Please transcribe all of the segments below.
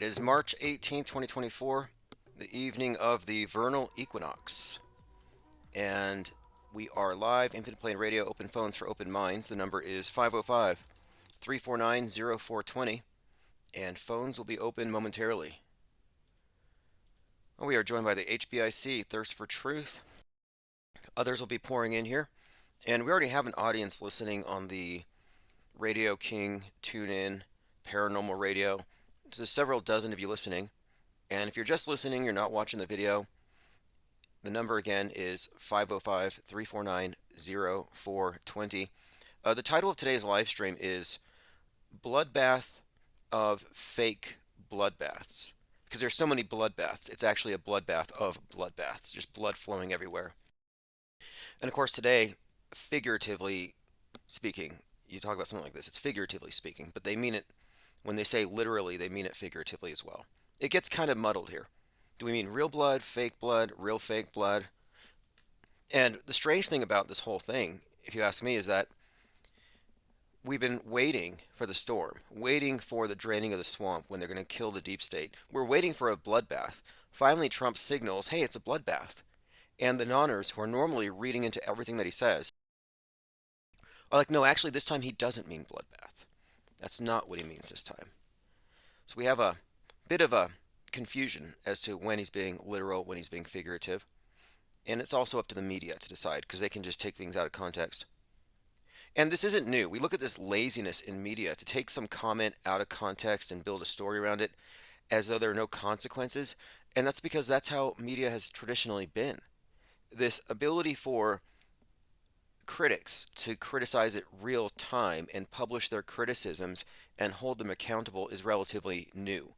is March 18th, 2024, the evening of the vernal equinox. And we are live, Infinite Plane Radio, open phones for open minds. The number is 505 349 0420, and phones will be open momentarily. We are joined by the HBIC, Thirst for Truth. Others will be pouring in here. And we already have an audience listening on the Radio King, TuneIn, Paranormal Radio. So there's several dozen of you listening. And if you're just listening, you're not watching the video, the number again is 505 349 0420. The title of today's live stream is Bloodbath of Fake Bloodbaths. Because there's so many bloodbaths, it's actually a bloodbath of bloodbaths, just blood flowing everywhere. And of course, today, figuratively speaking, you talk about something like this, it's figuratively speaking, but they mean it, when they say literally, they mean it figuratively as well. It gets kind of muddled here. Do we mean real blood, fake blood, real fake blood? And the strange thing about this whole thing, if you ask me, is that we've been waiting for the storm, waiting for the draining of the swamp when they're going to kill the deep state. We're waiting for a bloodbath. Finally, Trump signals, hey, it's a bloodbath. And the nonners, who are normally reading into everything that he says, are like, no, actually, this time he doesn't mean bloodbath. That's not what he means this time. So we have a bit of a confusion as to when he's being literal, when he's being figurative. And it's also up to the media to decide, because they can just take things out of context. And this isn't new. We look at this laziness in media to take some comment out of context and build a story around it as though there are no consequences. And that's because that's how media has traditionally been. This ability for critics to criticize it real time and publish their criticisms and hold them accountable is relatively new.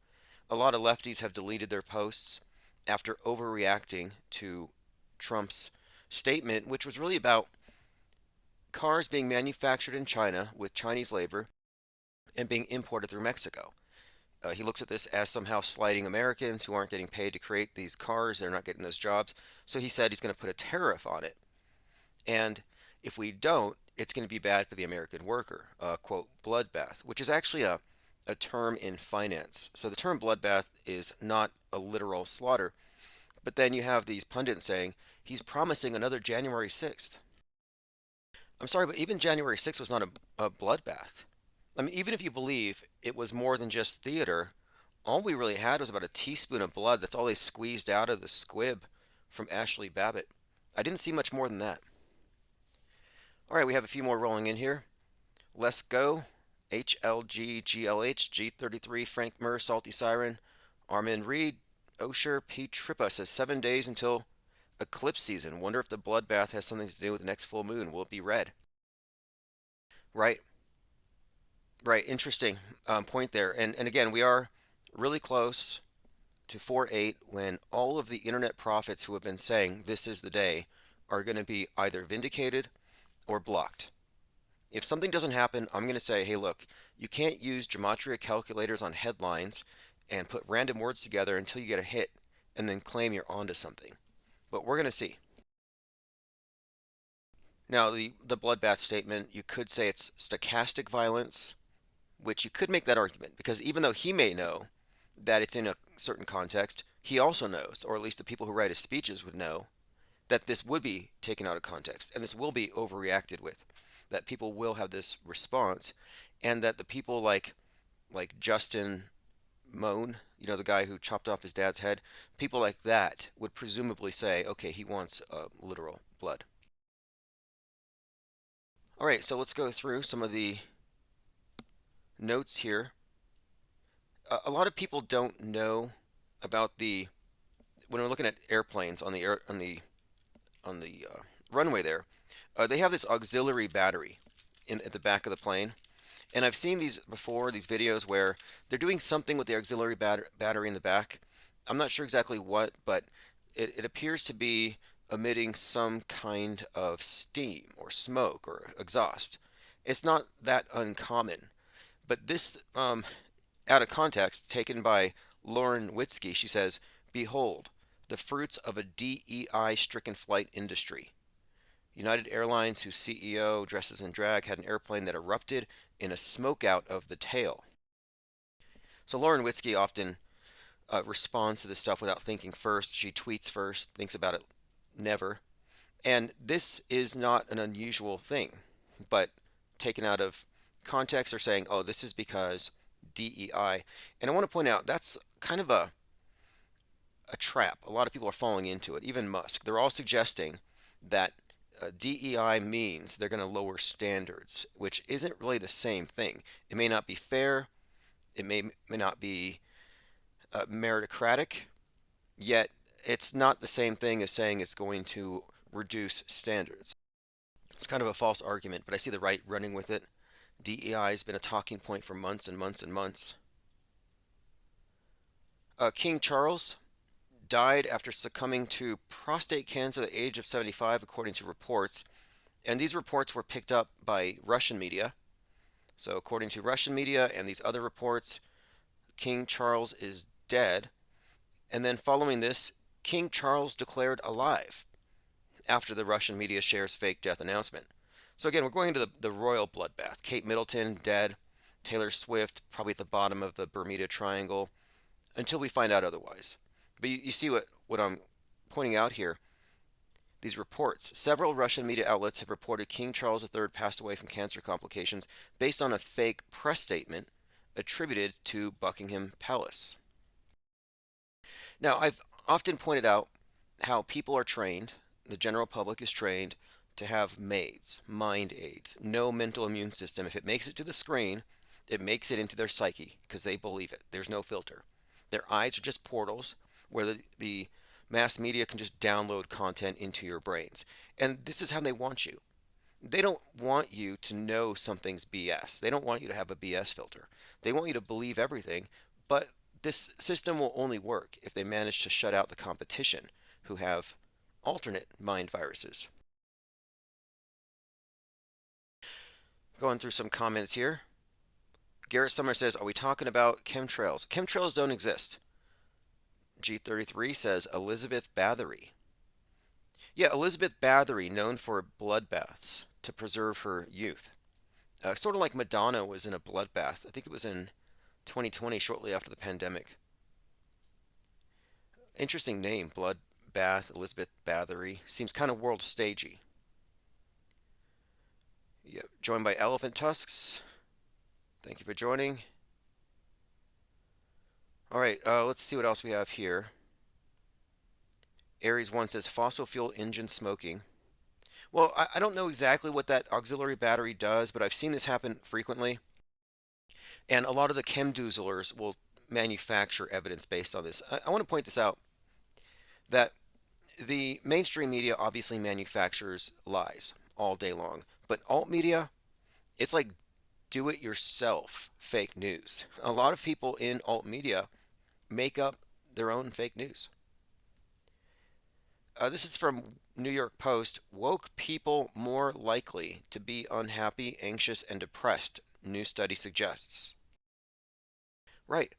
A lot of lefties have deleted their posts after overreacting to Trump's statement, which was really about cars being manufactured in China with Chinese labor and being imported through Mexico. He looks at this as somehow slighting Americans who aren't getting paid to create these cars. They're not getting those jobs. So he said he's going to put a tariff on it. And if we don't, it's going to be bad for the American worker. Quote, bloodbath, which is actually a term in finance. So the term bloodbath is not a literal slaughter. But then you have these pundits saying he's promising another January 6th. I'm sorry, but even January 6th was not a bloodbath. I mean, even if you believe it was more than just theater, all we really had was about a teaspoon of blood. That's all they squeezed out of the squib from Ashley Babbitt. I didn't see much more than that. All right, we have a few more rolling in here. Let's go. HLGGLH, G33, Frank Murr, Salty Siren, Armin Reed, Osher, P. Trippa says 7 days until eclipse season. Wonder if the bloodbath has something to do with the next full moon. Will it be red? Right. Right. Interesting point there. And again, we are really close to 4/8 when all of the internet prophets who have been saying this is the day are going to be either vindicated or blocked. If something doesn't happen, I'm going to say, hey, look, you can't use gematria calculators on headlines and put random words together until you get a hit and then claim you're onto something. But we're going to see. Now, the bloodbath statement, you could say it's stochastic violence, which you could make that argument, because even though he may know that it's in a certain context, he also knows, or at least the people who write his speeches would know, that this would be taken out of context, and this will be overreacted with, that people will have this response, and that the people like Justin Moan, you know, the guy who chopped off his dad's head, people like that would presumably say, okay, he wants literal blood. All right, so let's go through some of the notes here. A lot of people don't know about when we're looking at airplanes on the runway there, they have this auxiliary battery at the back of the plane. And I've seen these before, these videos where they're doing something with the auxiliary battery in the back. I'm not sure exactly what, but it appears to be emitting some kind of steam or smoke or exhaust. It's not that uncommon. But this, out of context, taken by Lauren Witzke, she says, behold, the fruits of a DEI-stricken flight industry. United Airlines, whose CEO dresses in drag, had an airplane that erupted in a smokeout of the tail. So Lauren Witzke often responds to this stuff without thinking first. She tweets first, thinks about it never. And this is not an unusual thing, but taken out of context, they're saying, oh, this is because DEI. And I want to point out that's kind of a trap. A lot of people are falling into it, even Musk. They're all suggesting that DEI means they're going to lower standards, which isn't really the same thing. It may not be fair, it may not be meritocratic, yet it's not the same thing as saying it's going to reduce standards. It's kind of a false argument, but I see the right running with it. DEI has been a talking point for months and months and months. King Charles died after succumbing to prostate cancer at the age of 75, according to reports. And these reports were picked up by Russian media. So, according to Russian media and these other reports, King Charles is dead. And then, following this, King Charles declared alive after the Russian media shares fake death announcement. So, again, we're going into the royal bloodbath. Kate Middleton, dead. Taylor Swift, probably at the bottom of the Bermuda Triangle, until we find out otherwise. But you see what I'm pointing out here. These reports. Several Russian media outlets have reported King Charles III passed away from cancer complications based on a fake press statement attributed to Buckingham Palace. Now, I've often pointed out how people are trained, the general public is trained, to have maids, mind aids, no mental immune system. If it makes it to the screen, it makes it into their psyche because they believe it. There's no filter. Their eyes are just portals where the mass media can just download content into your brains. And this is how they want you. They don't want you to know something's BS. They don't want you to have a BS filter. They want you to believe everything, but this system will only work if they manage to shut out the competition who have alternate mind viruses. Going through some comments here. Garrett Summer says, are we talking about chemtrails? Chemtrails don't exist. G33 says Elizabeth Bathory. Yeah, Elizabeth Bathory, known for bloodbaths to preserve her youth. Sort of like Madonna was in a bloodbath. I think it was in 2020, shortly after the pandemic. Interesting name, Bloodbath, Elizabeth Bathory. Seems kind of world stagey. Yeah, joined by Elephant Tusks. Thank you for joining. All right, let's see what else we have here. Aries 1 says fossil fuel engine smoking. Well, I don't know exactly what that auxiliary battery does, but I've seen this happen frequently. And a lot of the chemdoozlers will manufacture evidence based on this. I want to point this out, that the mainstream media obviously manufactures lies all day long. But alt media, it's like do-it-yourself fake news. A lot of people in alt media make up their own fake news. This is from New York Post. Woke people more likely to be unhappy, anxious, and depressed, new study suggests. Right.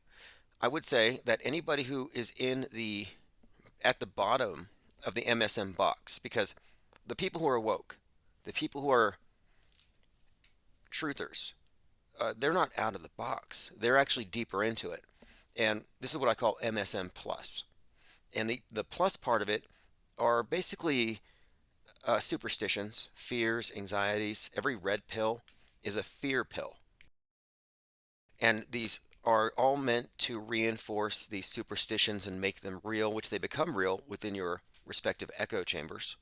I would say that anybody who is at the bottom of the MSM box, because the people who are woke, the people who are truthers, they're not out of the box. They're actually deeper into it. And this is what I call MSM plus. And the plus part of it are basically superstitions, fears, anxieties. Every red pill is a fear pill. And these are all meant to reinforce these superstitions and make them real, which they become real within your respective echo chambers.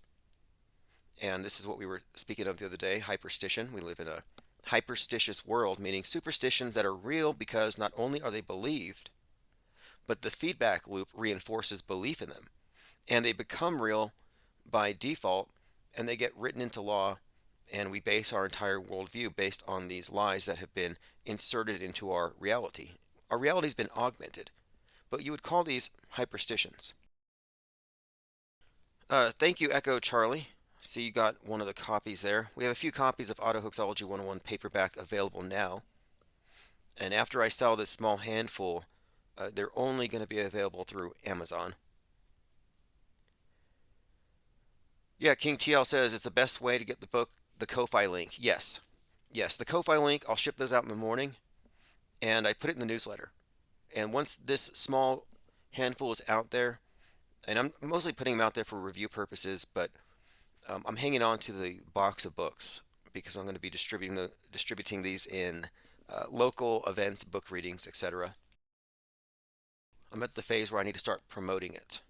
And this is what we were speaking of the other day, hyperstition. We live in a hyperstitious world, meaning superstitions that are real because not only are they believed, but the feedback loop reinforces belief in them. And they become real by default, and they get written into law, and we base our entire worldview based on these lies that have been inserted into our reality. Our reality has been augmented, but you would call these hyperstitions. Thank you, Echo Charlie. See, you got one of the copies there. We have a few copies of Autohoaxology 101 paperback available now. And after I sell this small handful, they're only going to be available through Amazon. Yeah, King TL says it's the best way to get the book, the Ko-Fi link. Yes. Yes, the Ko-Fi link, I'll ship those out in the morning, and I put it in the newsletter. And once this small handful is out there, and I'm mostly putting them out there for review purposes, but I'm hanging on to the box of books because I'm going to be distributing these in local events, book readings, etc. I'm at the phase where I need to start promoting it.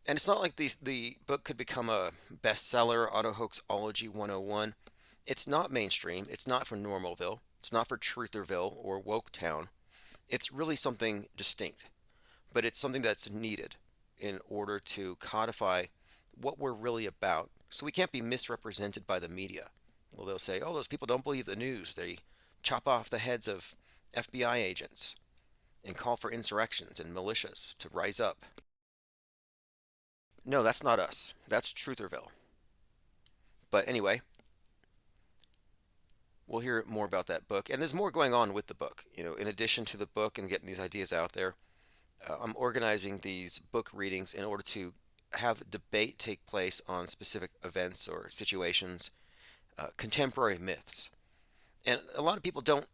And it's not like the book could become a bestseller, Auto Hoaxology 101. It's not mainstream. It's not for Normalville. It's not for Trutherville or Woketown. It's really something distinct, but it's something that's needed in order to codify what we're really about. So we can't be misrepresented by the media. Well, they'll say, oh, those people don't believe the news. They chop off the heads of FBI agents and call for insurrections and militias to rise up. No, that's not us. That's Trutherville. But anyway, we'll hear more about that book. And there's more going on with the book. In addition to the book and getting these ideas out there, I'm organizing these book readings in order to have debate take place on specific events or situations, contemporary myths. And a lot of people don't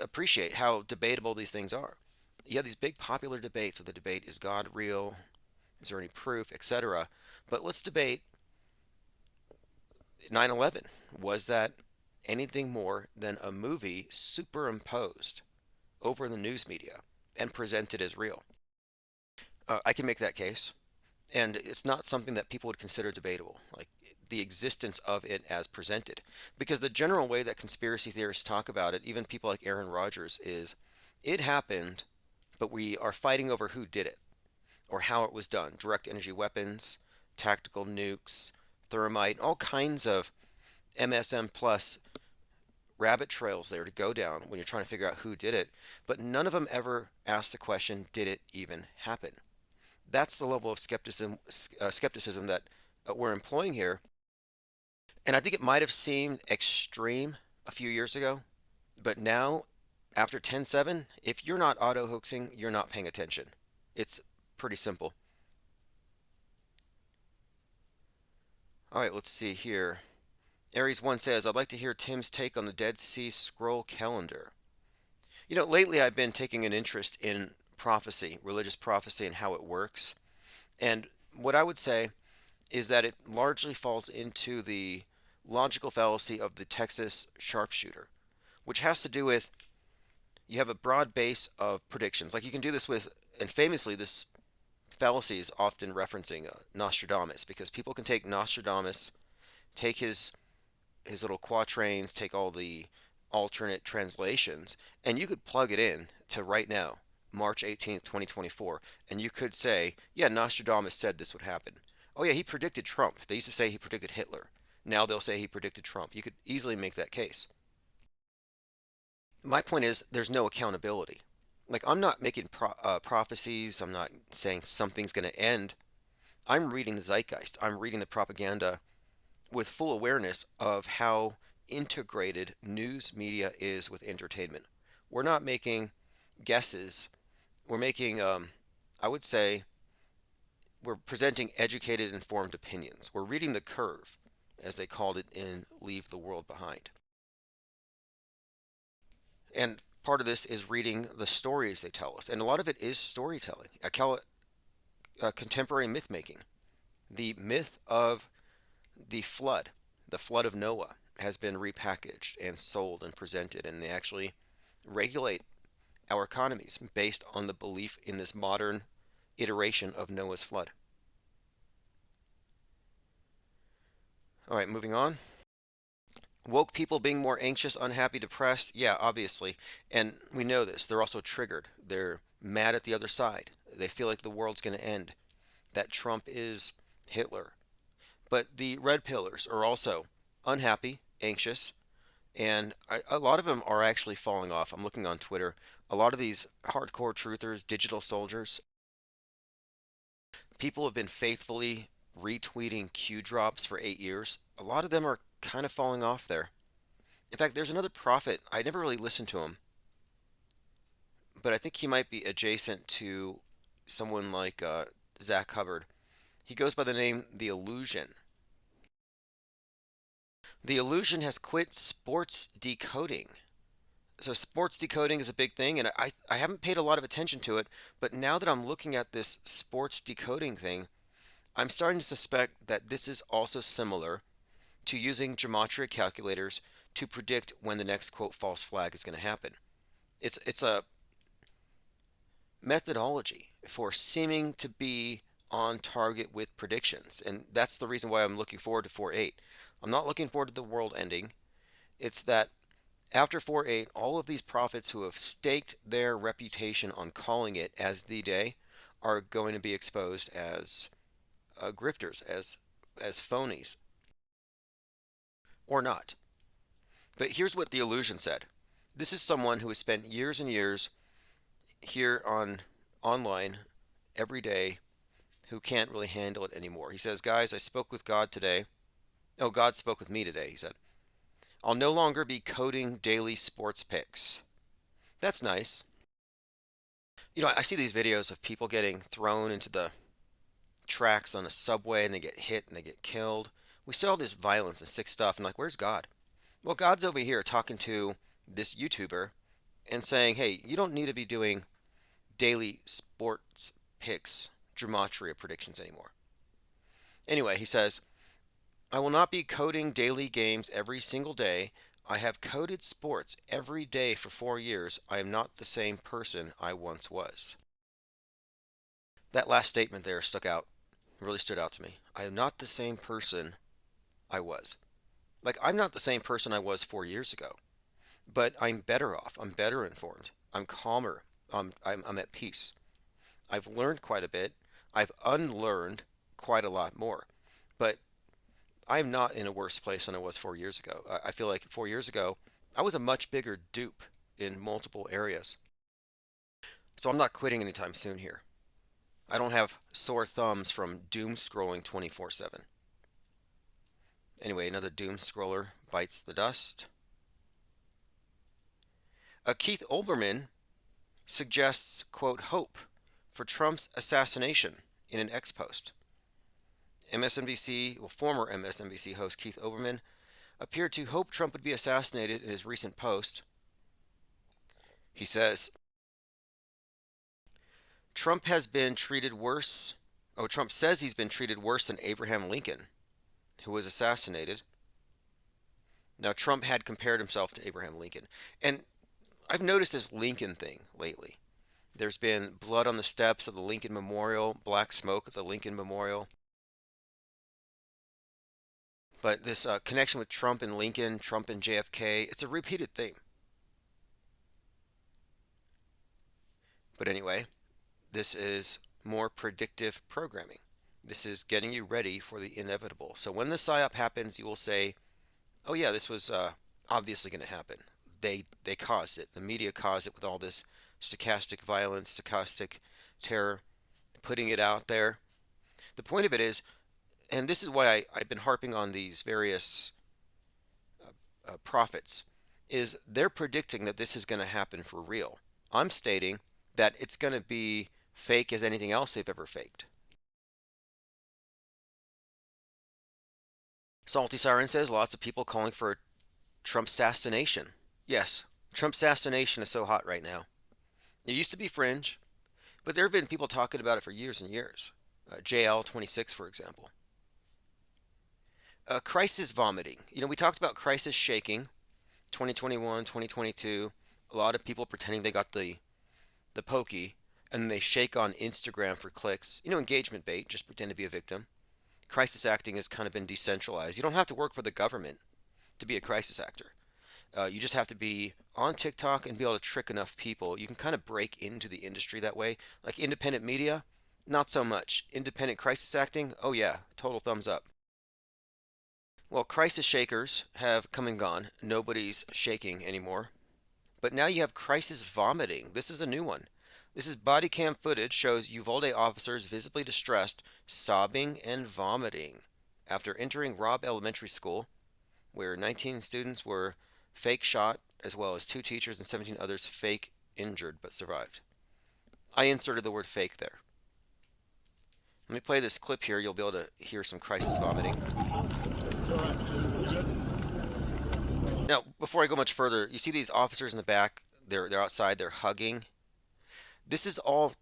appreciate how debatable these things are. You have these big popular debates where the debate is God real? Is there any proof, etc. But let's debate 9/11. Was that anything more than a movie superimposed over the news media and presented as real? I can make that case. And it's not something that people would consider debatable, like the existence of it as presented. Because the general way that conspiracy theorists talk about it, even people like Aaron Rodgers, is it happened, but we are fighting over who did it or how it was done. Direct energy weapons, tactical nukes, thermite, all kinds of MSM plus rabbit trails there to go down when you're trying to figure out who did it. But none of them ever ask the question, did it even happen? That's the level of skepticism that we're employing here. And I think it might have seemed extreme a few years ago, but now, after 10/7, if you're not auto hoaxing, you're not paying attention. It's pretty simple. All right, let's see here. Aries 1 says, I'd like to hear Tim's take on the Dead Sea Scroll calendar. Lately I've been taking an interest in prophecy, religious prophecy, and how it works. And what I would say is that it largely falls into the logical fallacy of the Texas sharpshooter, which has to do with you have a broad base of predictions. Like you can do this with, and famously, this fallacy is often referencing Nostradamus, because people can take Nostradamus, take his little quatrains, take all the alternate translations, and you could plug it in to right now, March 18th, 2024, and you could say, yeah, Nostradamus said this would happen. Oh, yeah, he predicted Trump. They used to say he predicted Hitler. Now they'll say he predicted Trump. You could easily make that case. My point is, there's no accountability. Like, I'm not making prophecies. I'm not saying something's going to end. I'm reading the zeitgeist. I'm reading the propaganda with full awareness of how integrated news media is with entertainment. We're not making guesses. We're making, I would say, we're presenting educated, informed opinions. We're reading the curve, as they called it in Leave the World Behind. And part of this is reading the stories they tell us. And a lot of it is storytelling. I call it contemporary myth making. The myth of the flood of Noah, has been repackaged and sold and presented, and they actually regulate our economies based on the belief in this modern iteration of Noah's flood. All right, moving on. Woke people being more anxious, unhappy, depressed. Yeah, obviously. And we know this. They're also triggered. They're mad at the other side. They feel like the world's going to end, that Trump is Hitler. But the red pillars are also unhappy, anxious, and a lot of them are actually falling off. I'm looking on Twitter. A lot of these hardcore truthers, digital soldiers, people have been faithfully retweeting Q drops for 8 years. A lot of them are kind of falling off there. In fact, there's another prophet. I never really listened to him, but I think he might be adjacent to someone like Zach Hubbard. He goes by the name The Illusion. The Illusion has quit sports decoding. So sports decoding is a big thing, and I haven't paid a lot of attention to it, but now that I'm looking at this sports decoding thing, I'm starting to suspect that this is also similar to using gematria calculators to predict when the next quote false flag is going to happen. It's a methodology for seeming to be on target with predictions, and that's the reason why I'm looking forward to 4.8. I'm not looking forward to the world ending. It's that after 4.8, all of these prophets who have staked their reputation on calling it as the day are going to be exposed as grifters, as phonies, or not. But here's what the illusion said. This is someone who has spent years and years here on online every day who can't really handle it anymore. He says, "Guys, I spoke with God today. Oh, God spoke with me today," he said. "I'll no longer be coding daily sports picks." That's nice. I see these videos of people getting thrown into the tracks on a subway and they get hit and they get killed. We see all this violence and sick stuff, and like, where's God? Well, God's over here talking to this YouTuber and saying, hey, you don't need to be doing daily sports picks, gematria predictions anymore. Anyway, he says, "I will not be coding daily games every single day. I have coded sports every day for 4 years. I am not the same person I once was." That last statement there really stood out to me. I am not the same person I was. Like, I'm not the same person I was 4 years ago, but I'm better off. I'm better informed. I'm calmer. I'm at peace. I've learned quite a bit. I've unlearned quite a lot more. But I'm not in a worse place than I was 4 years ago. I feel like 4 years ago, I was a much bigger dupe in multiple areas. So I'm not quitting anytime soon here. I don't have sore thumbs from doom scrolling 24/7. Anyway, another doom scroller bites the dust. Keith Olbermann suggests, quote, hope for Trump's assassination in an X post. Former MSNBC host Keith Olbermann appeared to hope Trump would be assassinated in his recent post. He says, Trump has been treated worse. Oh, Trump says he's been treated worse than Abraham Lincoln, who was assassinated. Now, Trump had compared himself to Abraham Lincoln. And I've noticed this Lincoln thing lately. There's been blood on the steps of the Lincoln Memorial, black smoke at the Lincoln Memorial. But this connection with Trump and Lincoln, Trump and JFK, it's a repeated theme. But anyway, this is more predictive programming. This is getting you ready for the inevitable. So when the psyop happens, you will say, oh yeah, this was obviously going to happen. They caused it. The media caused it with all this stochastic violence, stochastic terror, putting it out there. The point of it is, and this is why I've been harping on these various prophets, is they're predicting that this is going to happen for real. I'm stating that it's going to be fake as anything else they've ever faked. Salty Siren says lots of people calling for Trump assassination. Yes, Trump assassination is so hot right now. It used to be fringe, but there have been people talking about it for years and years. JL26, for example. Crisis vomiting. We talked about crisis shaking, 2021, 2022. A lot of people pretending they got the pokey, and they shake on Instagram for clicks. Engagement bait, just pretend to be a victim. Crisis acting has kind of been decentralized. You don't have to work for the government to be a crisis actor. You just have to be on TikTok and be able to trick enough people. You can kind of break into the industry that way. Like independent media, not so much. Independent crisis acting, oh yeah, total thumbs up. Well, crisis shakers have come and gone. Nobody's shaking anymore. But now you have crisis vomiting. This is a new one. This is body cam footage shows Uvalde officers visibly distressed, sobbing and vomiting after entering Robb Elementary School, where 19 students were fake shot, as well as 2 teachers and 17 others fake injured but survived. I inserted the word fake there. Let me play this clip here. You'll be able to hear some crisis vomiting. Now, before I go much further, you see these officers in the back, they're outside, they're hugging. This is all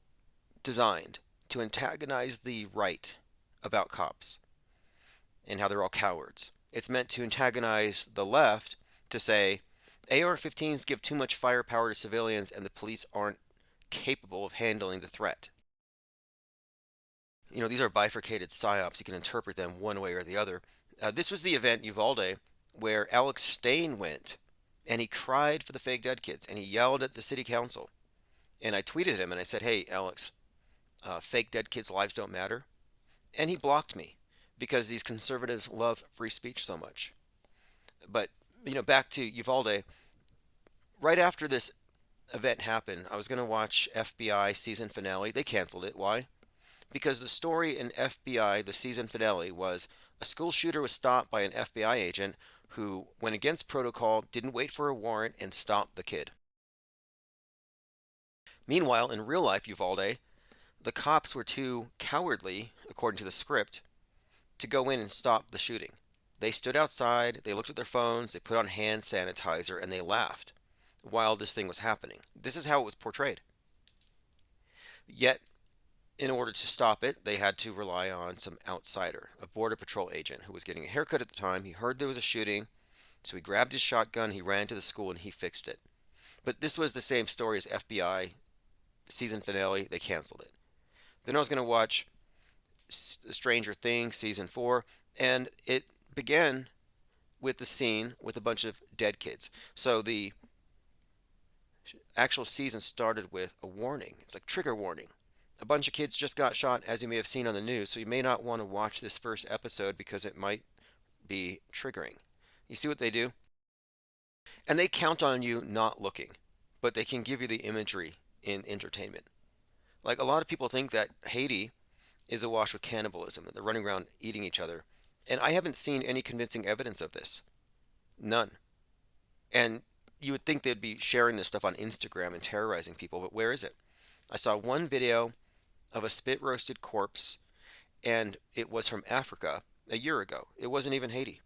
designed to antagonize the right about cops and how they're all cowards. It's meant to antagonize the left to say AR-15s give too much firepower to civilians and the police aren't capable of handling the threat. These are bifurcated psyops. You can interpret them one way or the other. This was the event, Uvalde, where Alex Stain went and he cried for the fake dead kids and he yelled at the city council. And I tweeted him and I said, "Hey, Alex, fake dead kids' lives don't matter." And he blocked me because these conservatives love free speech so much. But, back to Uvalde, right after this event happened, I was going to watch FBI season finale. They canceled it. Why? Because the story in FBI, the season finale, was a school shooter was stopped by an FBI agent who went against protocol, didn't wait for a warrant, and stopped the kid. Meanwhile, in real life, Uvalde, the cops were too cowardly, according to the script, to go in and stop the shooting. They stood outside, they looked at their phones, they put on hand sanitizer, and they laughed while this thing was happening. This is how it was portrayed. Yet, in order to stop it, they had to rely on some outsider, a Border Patrol agent who was getting a haircut at the time. He heard there was a shooting, so he grabbed his shotgun, he ran to the school, and he fixed it. But this was the same story as FBI season finale. They canceled it. Then I was going to watch Stranger Things season 4, and it began with the scene with a bunch of dead kids. So the actual season started with a warning. It's like trigger warning. A bunch of kids just got shot, as you may have seen on the news, so you may not want to watch this first episode because it might be triggering. You see what they do? And they count on you not looking, but they can give you the imagery in entertainment. Like a lot of people think that Haiti is awash with cannibalism, that they're running around eating each other. And I haven't seen any convincing evidence of this. None. And you would think they'd be sharing this stuff on Instagram and terrorizing people, but where is it? I saw one video of a spit roasted corpse, and it was from Africa a year ago. It wasn't even Haiti.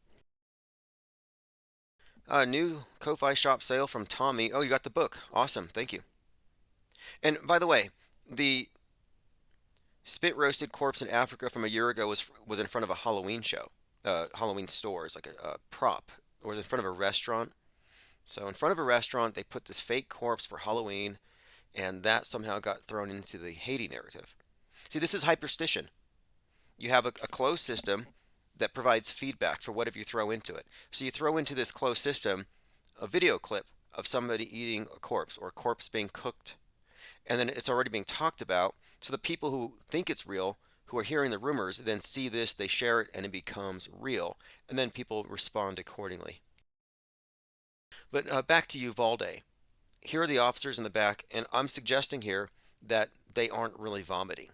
A new Ko-Fi shop sale from Tommy. Oh, you got the book. Awesome. Thank you. And by the way, the spit roasted corpse in Africa from a year ago was in front of a Halloween show, Halloween stores, like a prop. It was in front of a restaurant. So in front of a restaurant, they put this fake corpse for Halloween, and that somehow got thrown into the Haiti narrative. See, this is hyperstition. You have a closed system that provides feedback for whatever you throw into it. So you throw into this closed system a video clip of somebody eating a corpse or a corpse being cooked, and then it's already being talked about. So the people who think it's real, who are hearing the rumors, then see this, they share it, and it becomes real. And then people respond accordingly. But back to Uvalde. Here are the officers in the back, and I'm suggesting here that they aren't really vomiting,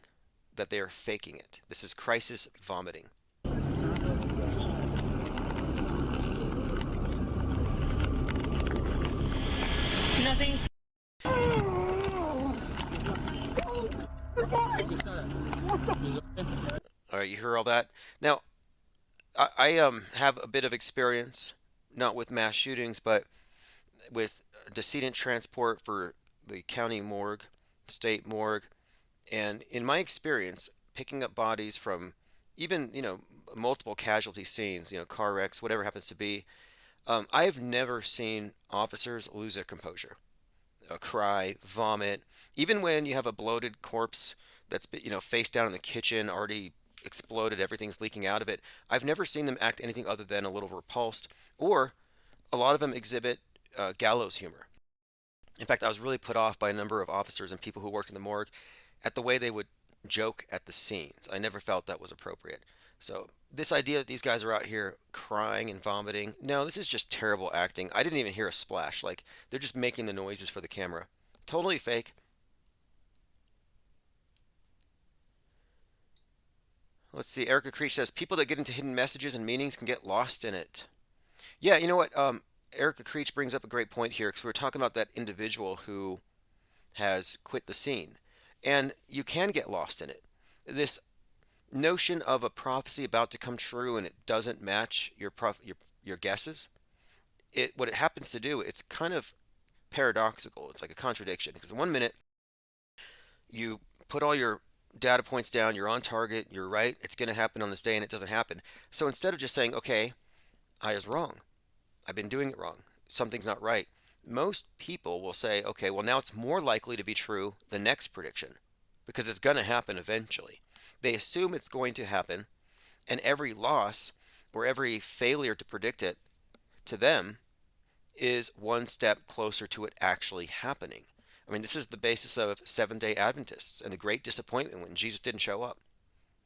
that they are faking it. This is crisis vomiting. Nothing. All right, you hear all that? Now, I have a bit of experience, not with mass shootings, but with decedent transport for the county morgue, state morgue, and in my experience, picking up bodies from even, multiple casualty scenes, car wrecks, whatever happens to be, I have never seen officers lose their composure, cry, vomit, even when you have a bloated corpse that's, face down in the kitchen, already exploded, everything's leaking out of it. I've never seen them act anything other than a little repulsed, or a lot of them exhibit gallows humor. In fact, I was really put off by a number of officers and people who worked in the morgue at the way they would joke at the scenes. I never felt that was appropriate. So this idea that these guys are out here crying and vomiting, no, this is just terrible acting. I didn't even hear a splash. Like, they're just making the noises for the camera. Totally fake. Let's see. Erica Creech says people that get into hidden messages and meanings can get lost in it. Yeah, you know what? Erica Creech brings up a great point here because we're talking about that individual who has quit the scene, and you can get lost in it. This notion of a prophecy about to come true and it doesn't match your guesses what it happens to do, it's kind of paradoxical. It's like a contradiction because in 1 minute you put all your data points down, you're on target, you're right, it's going to happen on this day, and it doesn't happen. So instead of just saying, okay, I was wrong, I've been doing it wrong, something's not right, most people will say, okay, well, now it's more likely to be true the next prediction because it's going to happen eventually. They assume it's going to happen, and every loss or every failure to predict it to them is one step closer to it actually happening. I mean, this is the basis of Seventh-day Adventists and the great disappointment when Jesus didn't show up.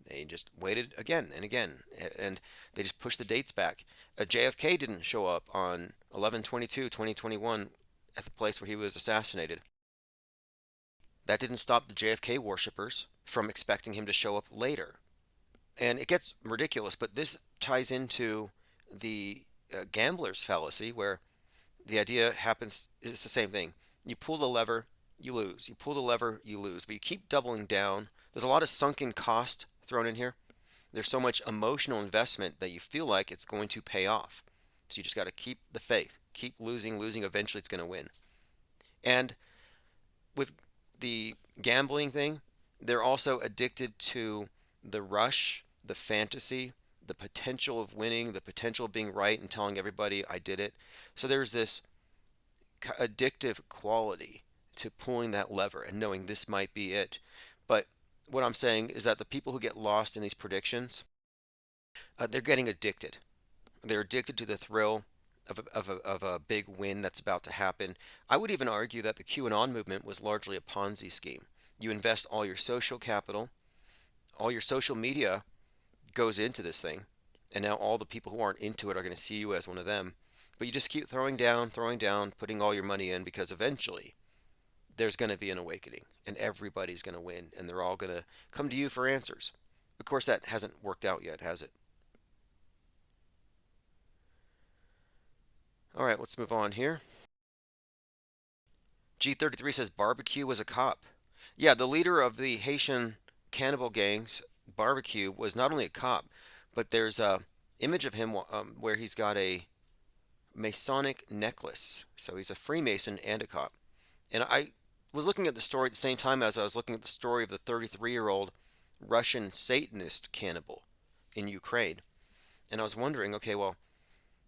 They just waited again and again, and they just pushed the dates back. JFK didn't show up on 11/22/2021 at the place where he was assassinated. That didn't stop the JFK worshippers from expecting him to show up later. And it gets ridiculous, but this ties into the gambler's fallacy, where the idea happens, it's the same thing. You pull the lever, you lose. You pull the lever, you lose. But you keep doubling down. There's a lot of sunken cost thrown in here. There's so much emotional investment that you feel like it's going to pay off. So you just got to keep the faith. Keep losing, losing. Eventually it's going to win. And with the gambling thing, they're also addicted to the rush, the fantasy, the potential of winning, the potential of being right and telling everybody I did it. So there's this addictive quality to pulling that lever and knowing this might be it. But what I'm saying is that the people who get lost in these predictions, they're getting addicted. They're addicted to the thrill of a big win that's about to happen. I would even argue that the QAnon movement was largely a Ponzi scheme. You invest all your social capital, all your social media goes into this thing, and now all the people who aren't into it are going to see you as one of them. But you just keep throwing down, putting all your money in because eventually there's going to be an awakening and everybody's going to win and they're all going to come to you for answers. Of course, that hasn't worked out yet, has it? All right, let's move on here. G33 says barbecue was a cop. Yeah, the leader of the Haitian cannibal gangs, barbecue, was not only a cop, but there's a image of him where he's got a Masonic necklace. So he's a Freemason and a cop. And I was looking at the story at the same time as I was looking at the story of the 33-year-old Russian Satanist cannibal in Ukraine. And I was wondering, okay, well,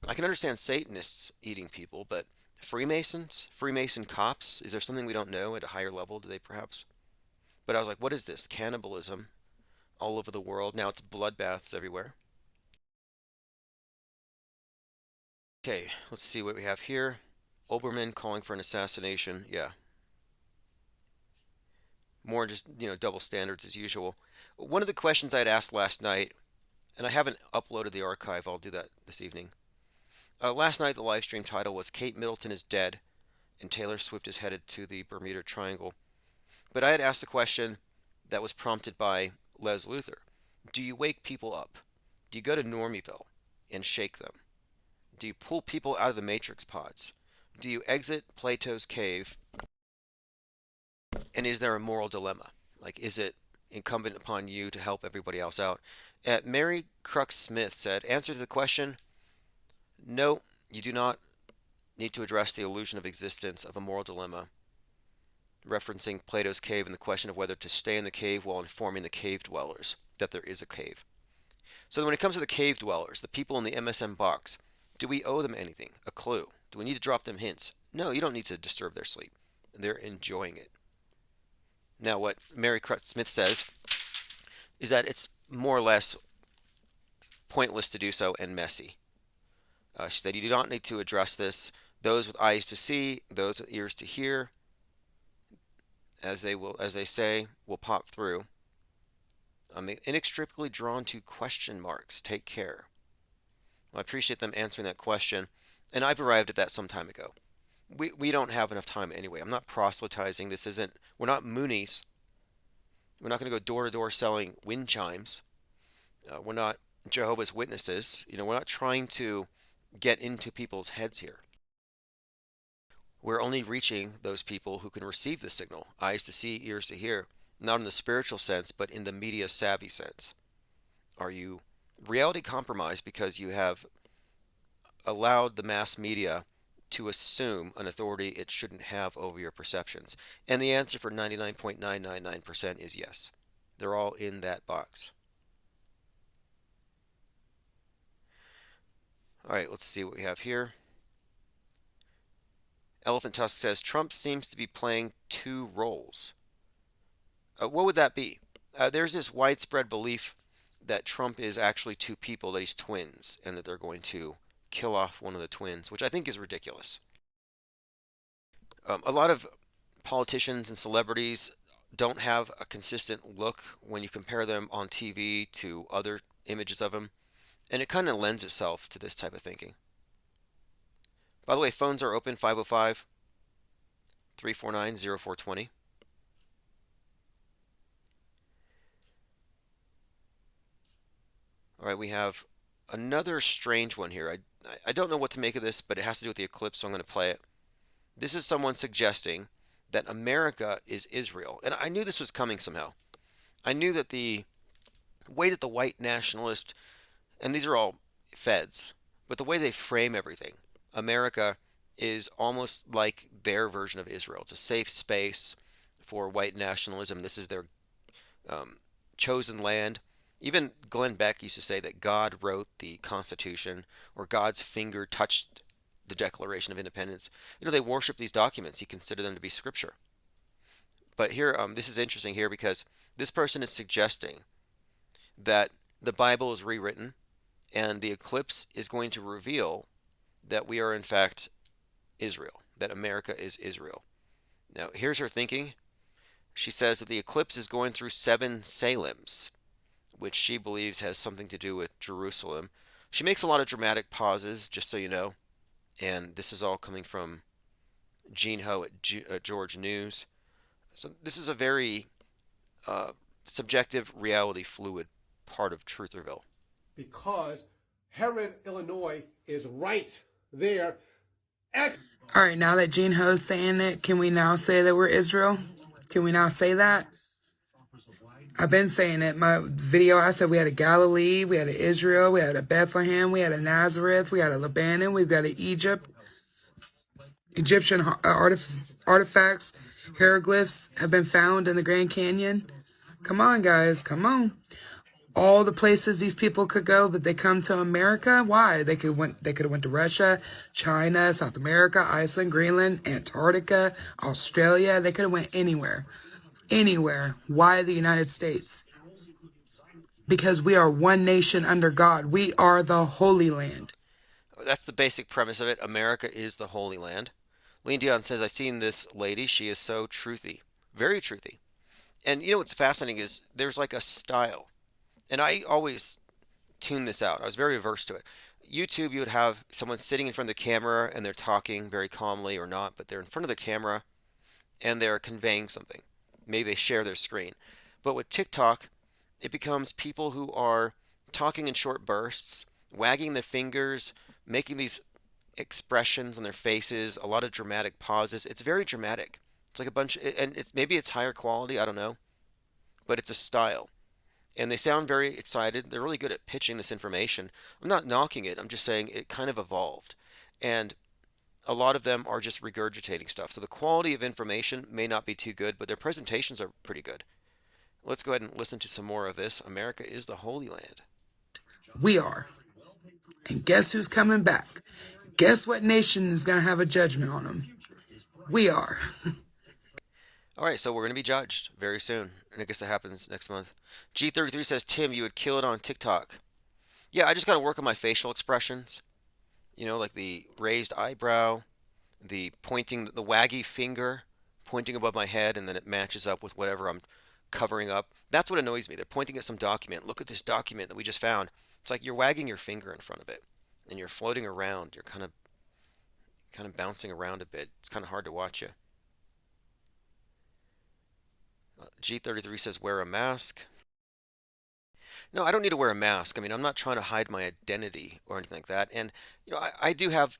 I can understand Satanists eating people, but Freemasons, Freemason cops, is there something we don't know at a higher level? Do they perhaps? But I was like, what is this? Cannibalism all over the world. Now it's bloodbaths everywhere. Okay, let's see what we have here. Oberman calling for an assassination. Yeah, more just, double standards as usual. One of the questions I'd asked last night, and I haven't uploaded the archive, I'll do that this evening. Last night, the live stream title was Kate Middleton is dead and Taylor Swift is headed to the Bermuda Triangle. But I had asked a question that was prompted by Les Luther. Do you wake people up? Do you go to Normieville and shake them? Do you pull people out of the matrix pods? Do you exit Plato's cave? And is there a moral dilemma? Like, is it incumbent upon you to help everybody else out? Mary Crux Smith said, answer to the question, no, you do not need to address the illusion of existence of a moral dilemma, referencing Plato's cave and the question of whether to stay in the cave while informing the cave dwellers that there is a cave. So when it comes to the cave dwellers, the people in the MSM box, do we owe them anything? A clue? Do we need to drop them hints? No, you don't need to disturb their sleep. They're enjoying it. Now, what Mary Crutch Smith says is that it's more or less pointless to do so and messy. She said, you do not need to address this. Those with eyes to see, those with ears to hear, as they say, will pop through. Inextricably drawn to question marks. Take care. Well, I appreciate them answering that question, and I've arrived at that some time ago. We don't have enough time anyway. I'm not proselytizing. We're not Moonies. We're not going to go door to door selling wind chimes. We're not Jehovah's Witnesses. We're not trying to get into people's heads here. We're only reaching those people who can receive the signal, eyes to see, ears to hear, not in the spiritual sense, but in the media savvy sense. Are you reality compromised because you have allowed the mass media to assume an authority it shouldn't have over your perceptions? And the answer for 99.999% is yes. They're all in that box. All right, let's see what we have here. Elephant Tusk says Trump seems to be playing two roles. What would that be? There's this widespread belief that Trump is actually two people, that he's twins, and that they're going to kill off one of the twins, which I think is ridiculous. A lot of politicians and celebrities don't have a consistent look when you compare them on TV to other images of them, and it kind of lends itself to this type of thinking. By the way, phones are open 505 349 0420. All right, we have another strange one here. I don't know what to make of this, but it has to do with the eclipse, so I'm going to play it. This is someone suggesting that America is Israel. And I knew this was coming somehow. I knew that the way that the white nationalist, and these are all feds, but the way they frame everything, America is almost like their version of Israel. It's a safe space for white nationalism. This is their um, chosen land. Even Glenn Beck used to say that God wrote the Constitution, or God's finger touched the Declaration of Independence. They worship these documents. He considered them to be scripture. But here, this is interesting here because this person is suggesting that the Bible is rewritten and the eclipse is going to reveal that we are in fact Israel, that America is Israel. Now, here's her thinking. She says that the eclipse is going through 7 Salems, which she believes has something to do with Jerusalem. She makes a lot of dramatic pauses, just so you know, and this is all coming from Gene Ho at George News. So this is a very uh, subjective, reality fluid part of Trutherville. Because Herod, Illinois is right there. All right, now that Gene Ho's saying it, can we now say that we're Israel? Can we now say that? I've been saying it. My video, I said we had a Galilee, we had an Israel, we had a Bethlehem, we had a Nazareth, we had a Lebanon, we've got an Egypt. Egyptian artifacts, hieroglyphs have been found in the Grand Canyon. Come on, guys, come on. All the places these people could go, but they come to America. Why? They could have went to Russia, China, South America, Iceland, Greenland, Antarctica, Australia. They could have went anywhere. Anywhere. Why the United States? Because we are one nation under God. We are the Holy Land. That's the basic premise of it. America is the Holy Land. Lean Dion says, I've seen this lady. She is so truthy. Very truthy. And what's fascinating is there's like a style. And I always tune this out. I was very averse to it. YouTube, you would have someone sitting in front of the camera and they're talking very calmly or not, but they're in front of the camera and they're conveying something. Maybe they share their screen. But with TikTok, it becomes people who are talking in short bursts, wagging their fingers, making these expressions on their faces, a lot of dramatic pauses. It's very dramatic. It's like a bunch, and maybe it's higher quality, I don't know, but it's a style. And they sound very excited. They're really good at pitching this information. I'm not knocking it. I'm just saying it kind of evolved. And a lot of them are just regurgitating stuff. So the quality of information may not be too good, but their presentations are pretty good. Let's go ahead and listen to some more of this. America is the Holy Land. We are. And guess who's coming back? Guess what nation is going to have a judgment on them? We are. All right, so we're going to be judged very soon. And I guess that happens next month. G33 says, Tim, you would kill it on TikTok. Yeah, I just got to work on my facial expressions. Like the raised eyebrow, the pointing, the waggy finger pointing above my head, and then it matches up with whatever I'm covering up. That's what annoys me. They're pointing at some document. Look at this document that we just found. It's like you're wagging your finger in front of it, and you're floating around. You're kind of bouncing around a bit. It's kind of hard to watch you. G33 says, wear a mask. No, I don't need to wear a mask. I mean, I'm not trying to hide my identity or anything like that. And, I do have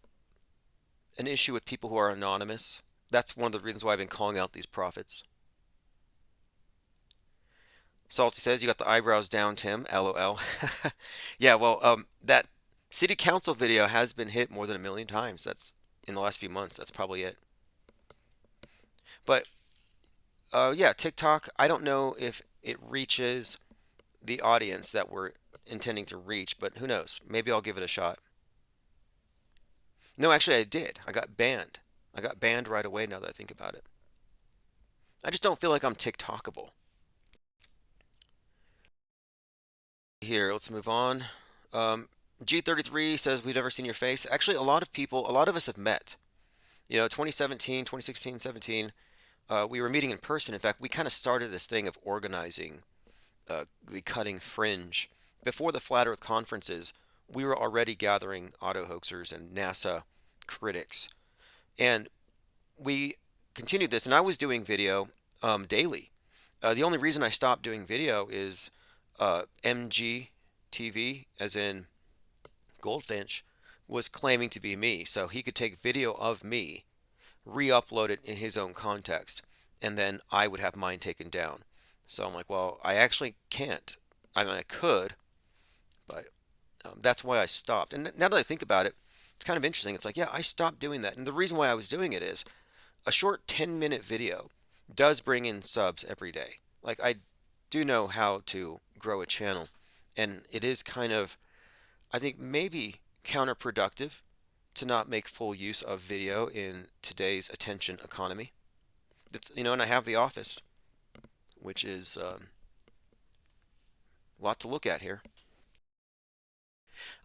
an issue with people who are anonymous. That's one of the reasons why I've been calling out these prophets. Salty says, you got the eyebrows down, Tim. LOL. Yeah, well, that City council video has been hit more than 1 million times. That's in the last few months. That's probably it. But yeah, TikTok, I don't know if it reaches the audience that we're intending to reach, but who knows? Maybe I'll give it a shot. No, actually, I did. I got banned. I got banned right away now that I think about it. I just don't feel like I'm TikTokable. Here, let's move on. Um, G33 says, we've never seen your face. Actually, a lot of us have met. 2017, 2016, 17, we were meeting in person. In fact, we kind of started this thing of organizing the cutting fringe. Before the Flat Earth conferences, we were already gathering auto hoaxers and NASA critics. And we continued this, and I was doing video daily. The only reason I stopped doing video is MGTV, as in Goldfinch, was claiming to be me. So he could take video of me, re-upload it in his own context, and then I would have mine taken down. So I'm like, well, I actually can't. I mean, I could, but that's why I stopped. And now that I think about it, it's kind of interesting. It's like, yeah, I stopped doing that. And the reason why I was doing it is a short 10-minute video does bring in subs every day. Like, I do know how to grow a channel, and it is kind of, I think, maybe counterproductive to not make full use of video in today's attention economy. And I have The Office, which is a lot to look at here.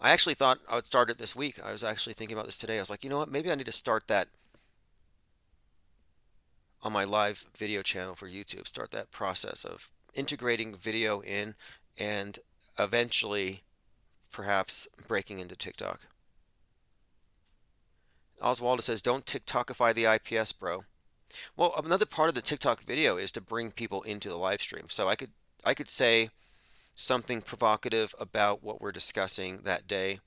I actually thought I would start it this week. I was actually thinking about this today. I was like, you know what? Maybe I need to start that on my live video channel for YouTube. Start that process of integrating video in and eventually perhaps breaking into TikTok. Oswaldo says, don't TikTokify the IPS, bro. Well, another part of the TikTok video is to bring people into the live stream. So I could say something provocative about what we're discussing that day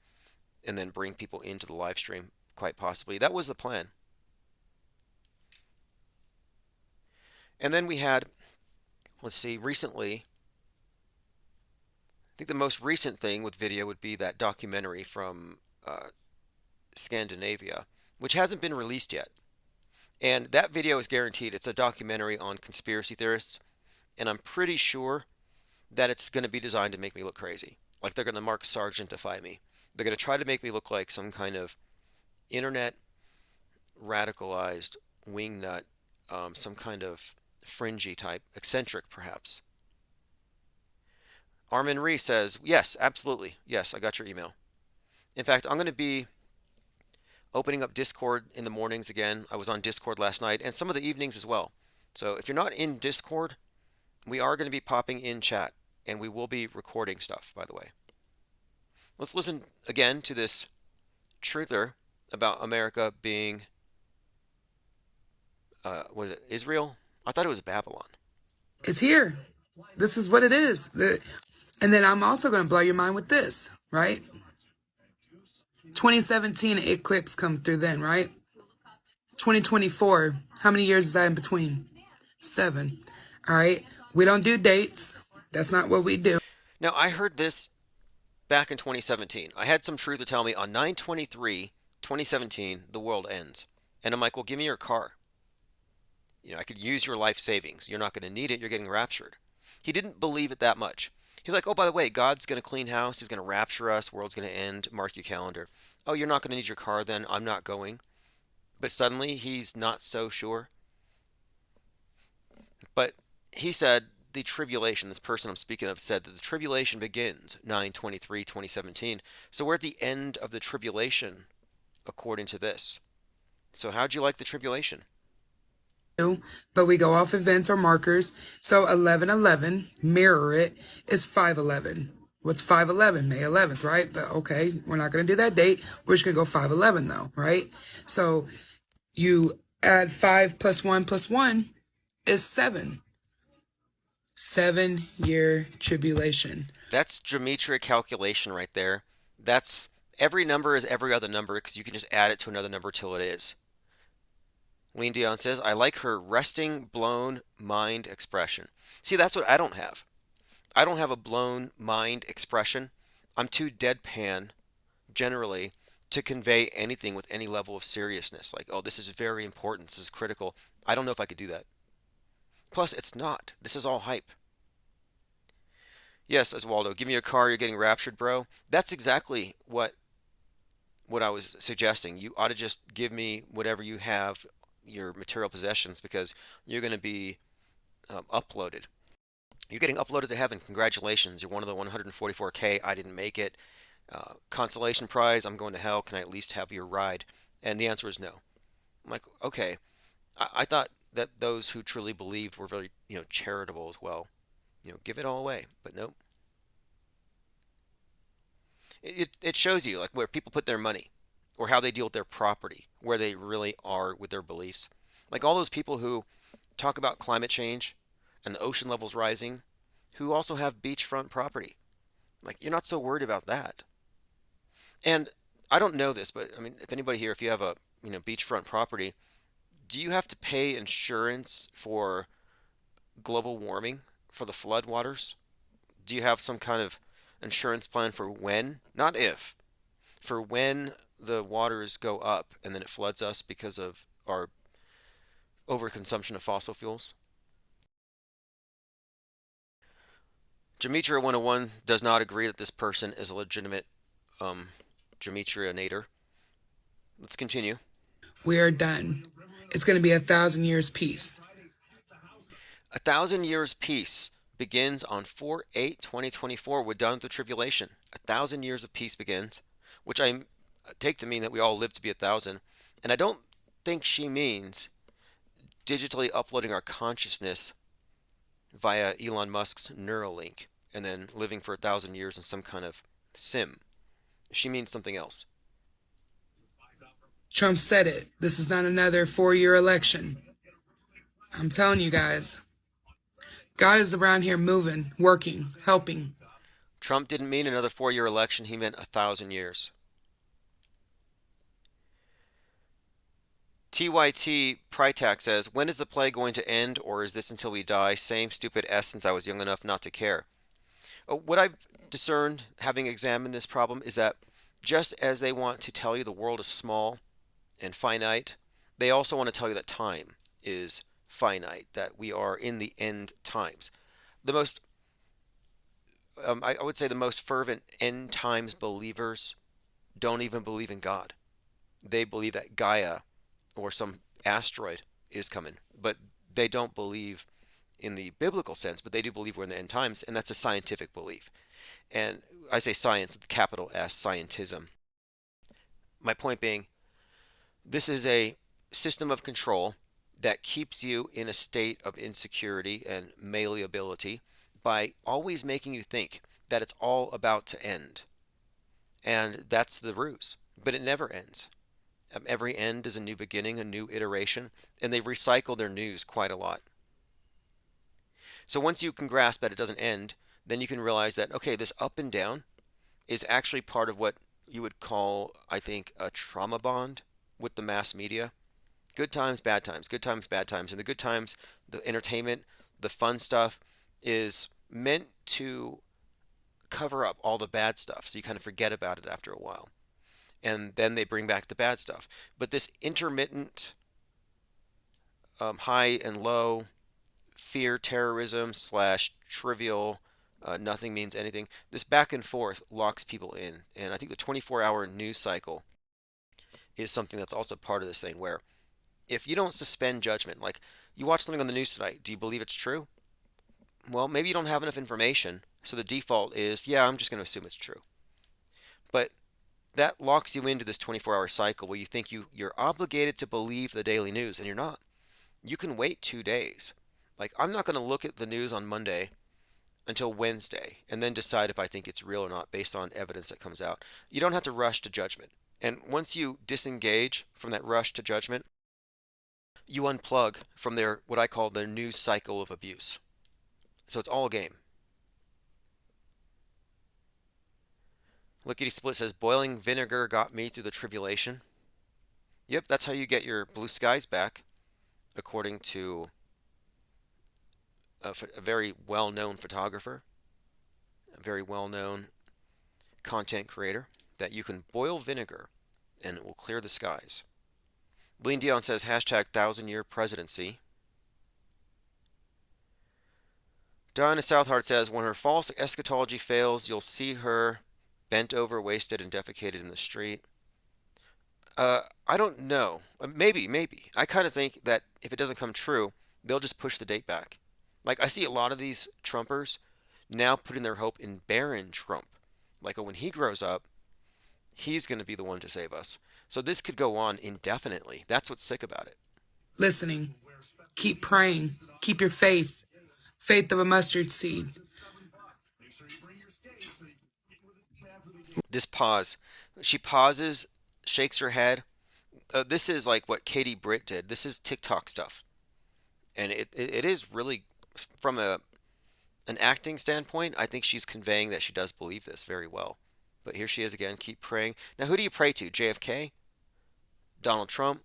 and then bring people into the live stream, quite possibly. That was the plan. And then we had, let's see, recently, I think the most recent thing with video would be that documentary from Scandinavia, which hasn't been released yet. And that video is guaranteed. It's a documentary on conspiracy theorists, and I'm pretty sure that it's going to be designed to make me look crazy. Like they're going to Mark Sargentify me. They're going to try to make me look like some kind of internet radicalized wingnut, some kind of fringy type, eccentric perhaps. Armin Ree says, yes, absolutely. Yes, I got your email. In fact, I'm going to be opening up Discord in the mornings again. I was on Discord last night and some of the evenings as well. So if you're not in Discord, we are going to be popping in chat and we will be recording stuff, by the way. Let's listen again to this truther about America being, was it Israel? I thought it was Babylon. It's here. This is what it is. And then I'm also going to blow your mind with this, right? 2017 eclipse come through then, right? 2024, how many years is that in between? 7. All right. We don't do dates. That's not what we do. Now, I heard this back in 2017. I had some truth to tell me on 9/23/2017, the world ends. And I'm like, well, give me your car. I could use your life savings. You're not going to need it. You're getting raptured. He didn't believe it that much. He's like, oh, by the way, God's going to clean house. He's going to rapture us. World's going to end. Mark your calendar. Oh, you're not going to need your car then. I'm not going. But suddenly he's not so sure. But he said the tribulation, this person I'm speaking of said that the tribulation begins 9/23/2017. So we're at the end of the tribulation according to this. So how'd you like the tribulation? But we go off events or markers. So 11/11, mirror it, is 5/11. What's 5/11? May 11th, right? But okay, we're not going to do that date. We're just going to go 5/11 though, right? So you add 5 plus 1 plus 1 is 7. 7-year tribulation. That's geometric calculation right there. That's every number is every other number because you can just add it to another number till it is. Lean Dion says, I like her resting, blown mind expression. See, that's what I don't have. I don't have a blown mind expression. I'm too deadpan, generally to convey anything with any level of seriousness. Like, oh, this is very important. This is critical. I don't know if I could do that. Plus, it's not. This is all hype. Yes, says Waldo, give me your car. You're getting raptured, bro. That's exactly what I was suggesting. You ought to just give me whatever you have, your material possessions, because you're going to be uploaded. You're getting uploaded to heaven. Congratulations. You're one of the 144K. I didn't make it. Consolation prize. I'm going to hell. Can I at least have your ride? And the answer is no. I'm like, okay. I thought that those who truly believed were very, charitable as well. Give it all away. But nope. It shows you like where people put their money or how they deal with their property, where they really are with their beliefs. Like all those people who talk about climate change and the ocean levels rising, who also have beachfront property. Like you're not so worried about that. And I don't know this, but I mean, if anybody here, if you have a beachfront property, do you have to pay insurance for global warming for the flood waters? Do you have some kind of insurance plan for when, not if, for when the waters go up and then it floods us because of our overconsumption of fossil fuels? Gematria 101 does not agree that this person is a legitimate um, Gematrianator. Let's continue. We are done. It's going to be 1,000 years peace. 1,000 years peace begins on 4/8/2024. We're done with the tribulation. 1,000 years of peace begins, which I take to mean that we all live to be 1,000. And I don't think she means digitally uploading our consciousness via Elon Musk's Neuralink and then living for 1,000 years in some kind of sim. She means something else. Trump said it. This is not another 4-year election. I'm telling you guys. God is around here moving, working, helping. Trump didn't mean another 4-year election. He meant 1,000 years. TYT Prytac says, when is the plague going to end, or is this until we die? Same stupid essence. I was young enough not to care. What I've discerned, having examined this problem, is that just as they want to tell you the world is small and finite, they also want to tell you that time is finite, that we are in the end times. The most, I would say, the most fervent end times believers don't even believe in God. They believe that Gaia or some asteroid is coming, but they don't believe in the biblical sense, but they do believe we're in the end times, and that's a scientific belief. And I say science with capital S, scientism. My point being, this is a system of control that keeps you in a state of insecurity and malleability by always making you think that it's all about to end. And that's the ruse. But it never ends. Every end is a new beginning, a new iteration, and they recycle their news quite a lot. So once you can grasp that it doesn't end, then you can realize that, okay, this up and down is actually part of what you would call, I think, a trauma bond with the mass media. Good times, bad times, good times, bad times. And the good times, the entertainment, the fun stuff is meant to cover up all the bad stuff so you kind of forget about it after a while. And then they bring back the bad stuff. But this intermittent high and low, fear, terrorism slash trivial, nothing means anything, this back and forth locks people in. And I think the 24-hour news cycle is something that's also part of this thing where if you don't suspend judgment, like you watch something on the news tonight, do you believe it's true? Well, maybe you don't have enough information, so the default is, yeah, I'm just going to assume it's true. But that locks you into this 24-hour cycle where you think you're obligated to believe the daily news, and you're not. You can wait 2 days. Like, I'm not going to look at the news on Monday until Wednesday and then decide if I think it's real or not based on evidence that comes out. You don't have to rush to judgment. And once you disengage from that rush to judgment, you unplug from their, what I call their news cycle of abuse. So it's all a game. Lickety Split says, boiling vinegar got me through the tribulation. Yep, that's how you get your blue skies back, according to a very well-known photographer, a very well-known content creator. that you can boil vinegar and it will clear the skies. Lean Dion says hashtag 1,000-year presidency. Diana Southheart says when her false eschatology fails, you'll see her bent over, wasted, and defecated in the street. I don't know. Maybe. I kind of think that if it doesn't come true, they'll just push the date back. Like, I see a lot of these Trumpers now putting their hope in Barron Trump. Like, when he grows up, he's going to be the one to save us. So this could go on indefinitely. That's what's sick about it. Listening. Keep praying. Keep your faith. Faith of a mustard seed. This pause. She pauses, shakes her head. This is like what Katie Britt did. This is TikTok stuff. And it is really, from an acting standpoint, I think she's conveying that she does believe this very well. But here she is again, keep praying. Now, who do you pray to? JFK? Donald Trump?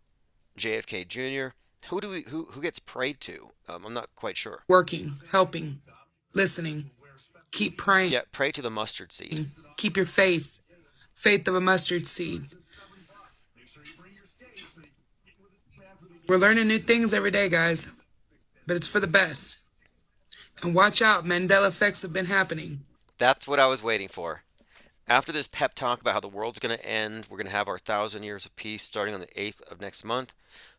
JFK Jr.? Who gets prayed to? I'm not quite sure. Working. Helping. Listening. Keep praying. Yeah, pray to the mustard seed. Keep your faith. Faith of a mustard seed. We're learning new things every day, guys. But it's for the best. And watch out, Mandela effects have been happening. That's what I was waiting for. After this pep talk about how the world's going to end, we're going to have our 1,000 years of peace starting on the 8th of next month.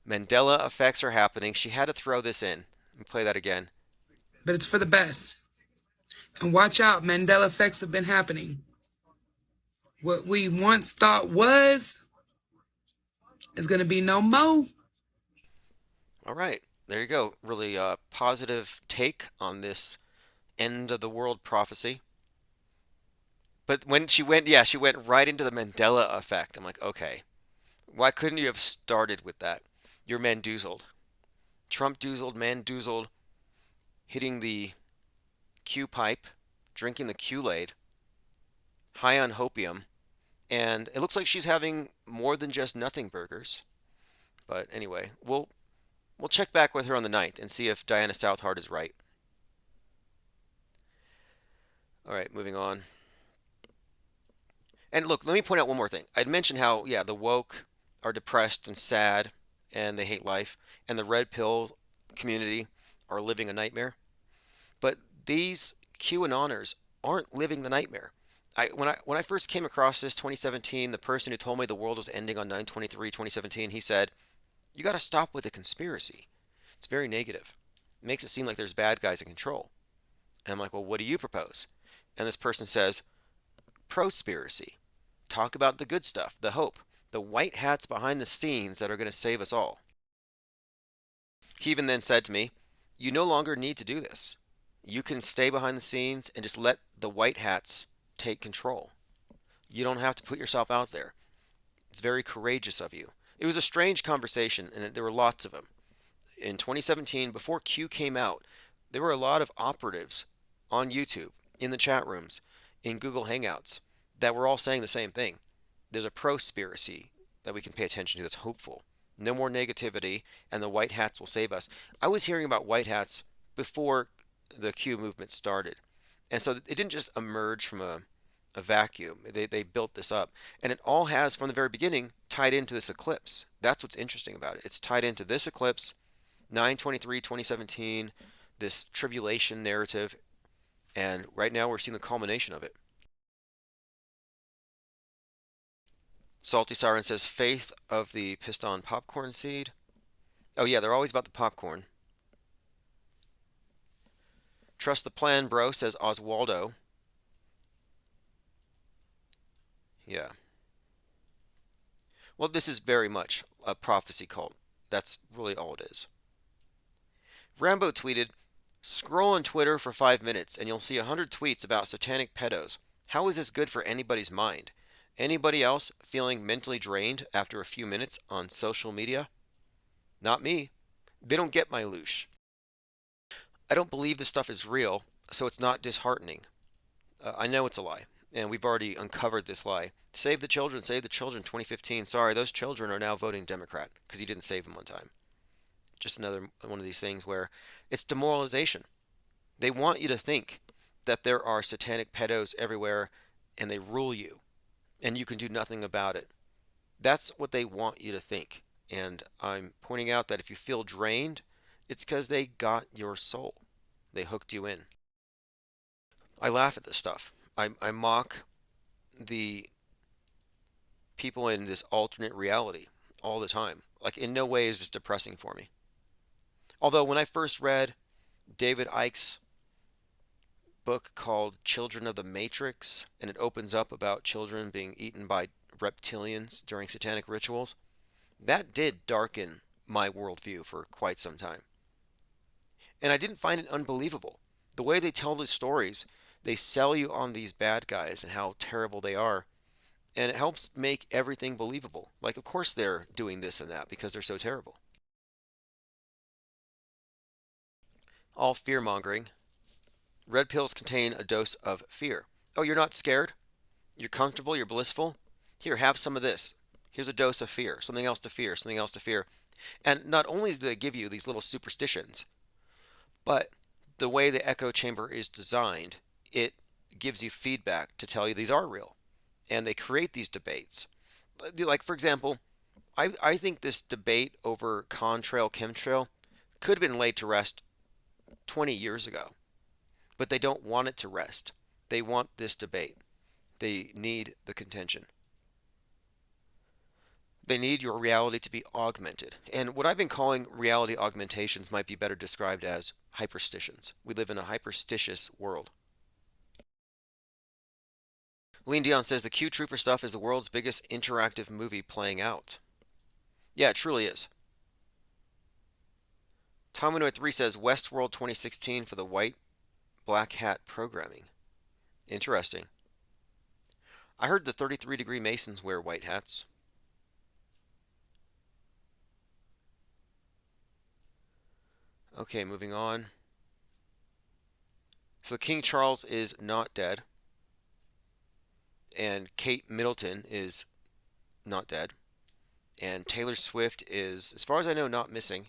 Mandela effects are happening. She had to throw this in. Let me play that again. But it's for the best. And watch out, Mandela effects have been happening. What we once thought was is going to be no more. All right. There you go. Really positive take on this end of the world prophecy. But when she went right into the Mandela effect. I'm like, okay, why couldn't you have started with that? You're Mandoozled. Trump-doozled, Mandoozled, hitting the Q pipe, drinking the Kool-Aid, high on hopium, and it looks like she's having more than just nothing burgers. But anyway, we'll check back with her on the 9th and see if Diana Southheart is right. All right, moving on. And look, let me point out one more thing. I'd mentioned how, yeah, the woke are depressed and sad and they hate life, and the red pill community are living a nightmare. But these QAnoners aren't living the nightmare. When I first came across this 2017, the person who told me the world was ending on 9/23/2017, he said, "You got to stop with the conspiracy. It's very negative. It makes it seem like there's bad guys in control." And I'm like, "Well, what do you propose?" And this person says, "Prospiracy. Talk about the good stuff, the hope, the white hats behind the scenes that are going to save us all." He even then said to me, "You no longer need to do this. You can stay behind the scenes and just let the white hats take control. You don't have to put yourself out there. It's very courageous of you." It was a strange conversation, and there were lots of them. In 2017, before Q came out, there were a lot of operatives on YouTube, in the chat rooms, in Google Hangouts, that were all saying the same thing. There's a prospiracy that we can pay attention to that's hopeful. No more negativity, and the white hats will save us. I was hearing about white hats before the Q movement started. And so it didn't just emerge from a vacuum. They built this up. And it all has, from the very beginning, tied into this eclipse. That's what's interesting about it. It's tied into this eclipse, 9/23/2017, this tribulation narrative, and right now we're seeing the culmination of it. Salty Siren says, faith of the piston popcorn seed. Oh yeah, they're always about the popcorn. Trust the plan, bro, says Oswaldo. Yeah. Well, this is very much a prophecy cult. That's really all it is. Rambo tweeted, "Scroll on Twitter for 5 minutes and you'll see 100 tweets about satanic pedos. How is this good for anybody's mind? Anybody else feeling mentally drained after a few minutes on social media? Not me. They don't get my louche. I don't believe this stuff is real, so it's not disheartening. I know it's a lie, and we've already uncovered this lie. Save the children, 2015. Sorry, those children are now voting Democrat because you didn't save them on time." Just another one of these things where it's demoralization. They want you to think that there are satanic pedos everywhere and they rule you. and you can do nothing about it. That's what they want you to think. And I'm pointing out that if you feel drained, it's because they got your soul. They hooked you in. I laugh at this stuff. I mock the people in this alternate reality all the time. Like, in no way is this depressing for me. Although, when I first read David Icke's book called Children of the Matrix, and it opens up about children being eaten by reptilians during satanic rituals, that did darken my worldview for quite some time. And I didn't find it unbelievable. The way they tell these stories, they sell you on these bad guys and how terrible they are, and it helps make everything believable. Like, of course they're doing this and that because they're so terrible. All fear mongering. Red pills contain a dose of fear. Oh, you're not scared? You're comfortable? You're blissful? Here, have some of this. Here's a dose of fear. Something else to fear. Something else to fear. And not only do they give you these little superstitions, but the way the echo chamber is designed, it gives you feedback to tell you these are real. And they create these debates. Like, for example, I think this debate over contrail chemtrail could have been laid to rest 20 years ago. But they don't want it to rest. They want this debate. They need the contention. They need your reality to be augmented. And what I've been calling reality augmentations might be better described as hyperstitions. We live in a hyperstitious world. Lean Dion says the Q Trooper stuff is the world's biggest interactive movie playing out. Yeah, it truly is. Tominoid3 says Westworld 2016 for the white black hat programming. Interesting. I heard the 33-degree Masons wear white hats. Okay, moving on. So King Charles is not dead. And Kate Middleton is not dead. And Taylor Swift is, as far as I know, not missing.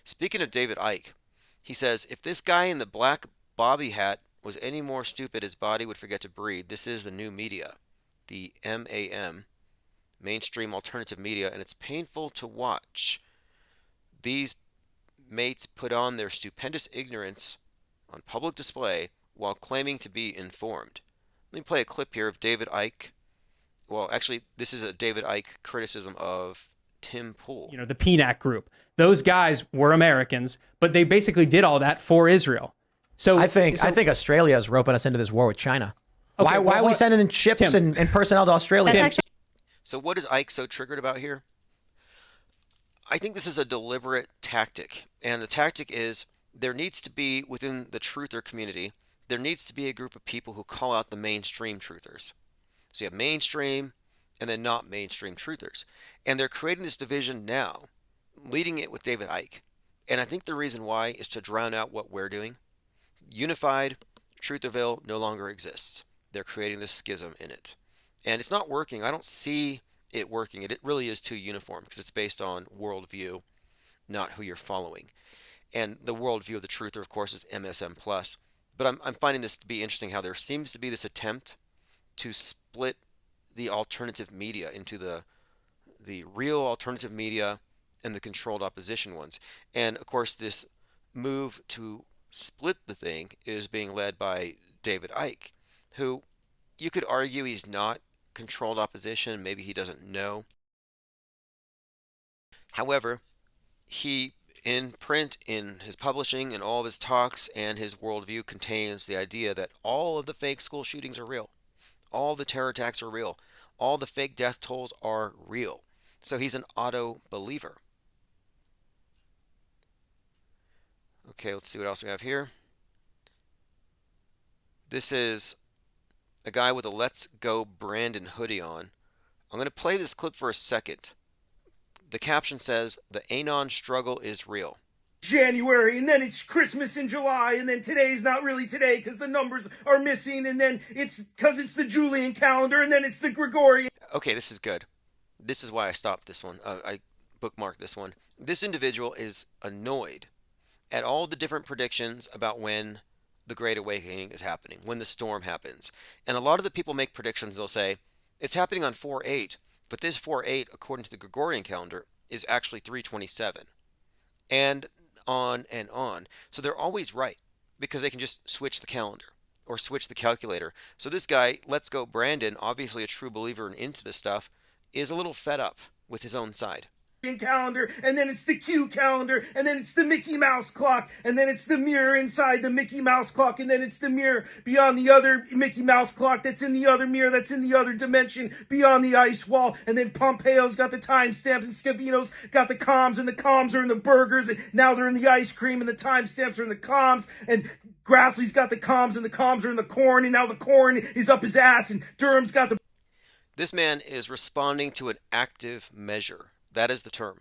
Speaking of David Icke, he says, if this guy in the black bobby hat was any more stupid, his body would forget to breathe. This is the new media, the MAM, mainstream alternative media, and it's painful to watch. These mates put on their stupendous ignorance on public display while claiming to be informed. Let me play a clip here of David Icke. Well, actually, this is a David Icke criticism of Tim Pool. You know, the PNAC group. Those guys were Americans, but they basically did all that for Israel. So I think Australia is roping us into this war with China. Okay, why are we sending in ships and personnel to Australia? So what is Icke so triggered about here? I think this is a deliberate tactic. And the tactic is there needs to be, within the truther community, there needs to be a group of people who call out the mainstream truthers. So you have mainstream and then not mainstream truthers. And they're creating this division now, leading it with David Icke. And I think the reason why is to drown out what we're doing. Unified Trutherville no longer exists. They're creating this schism in it. And it's not working. I don't see it working. It really is too uniform because it's based on worldview, not who you're following. And the worldview of the truther, of course, is MSM+. But I'm finding this to be interesting how there seems to be this attempt to split the alternative media into the real alternative media and the controlled opposition ones. And of course, this move to split the thing is being led by David Icke, who you could argue he's not controlled opposition. Maybe he doesn't know. However, he, in print, in his publishing, in all of his talks, and his worldview contains the idea that all of the fake school shootings are real. All the terror attacks are real. All the fake death tolls are real. So he's an auto believer. Okay, let's see what else we have here. This is a guy with a Let's Go Brandon hoodie on. I'm going to play this clip for a second. The caption says, "The Anon struggle is real." January, and then it's Christmas in July, and then today's not really today because the numbers are missing, and then it's because it's the Julian calendar, and then it's the Gregorian. Okay, this is good. This is why I stopped this one. I bookmarked this one. This individual is annoyed at all the different predictions about when the Great Awakening is happening, when the storm happens. And a lot of the people make predictions. They'll say, It's happening on 4/8, but this 4/8, according to the Gregorian calendar, is actually 3/27, and on and on. So they're always right because they can just switch the calendar or switch the calculator. So this guy, Let's Go Brandon, obviously a true believer and into this stuff, is a little fed up with his own side. Calendar, and then it's the Q calendar, and then it's the Mickey Mouse clock, and then it's the mirror inside the Mickey Mouse clock, and then it's the mirror beyond the other Mickey Mouse clock that's in the other mirror that's in the other dimension beyond the ice wall, and then Pompeo's got the timestamps, and Scavino's got the comms, and the comms are in the burgers, and now they're in the ice cream, and the timestamps are in the comms, and Grassley's got the comms, and the comms are in the corn, and now the corn is up his ass, and Durham's got the... This man is responding to an active measure. That is the term.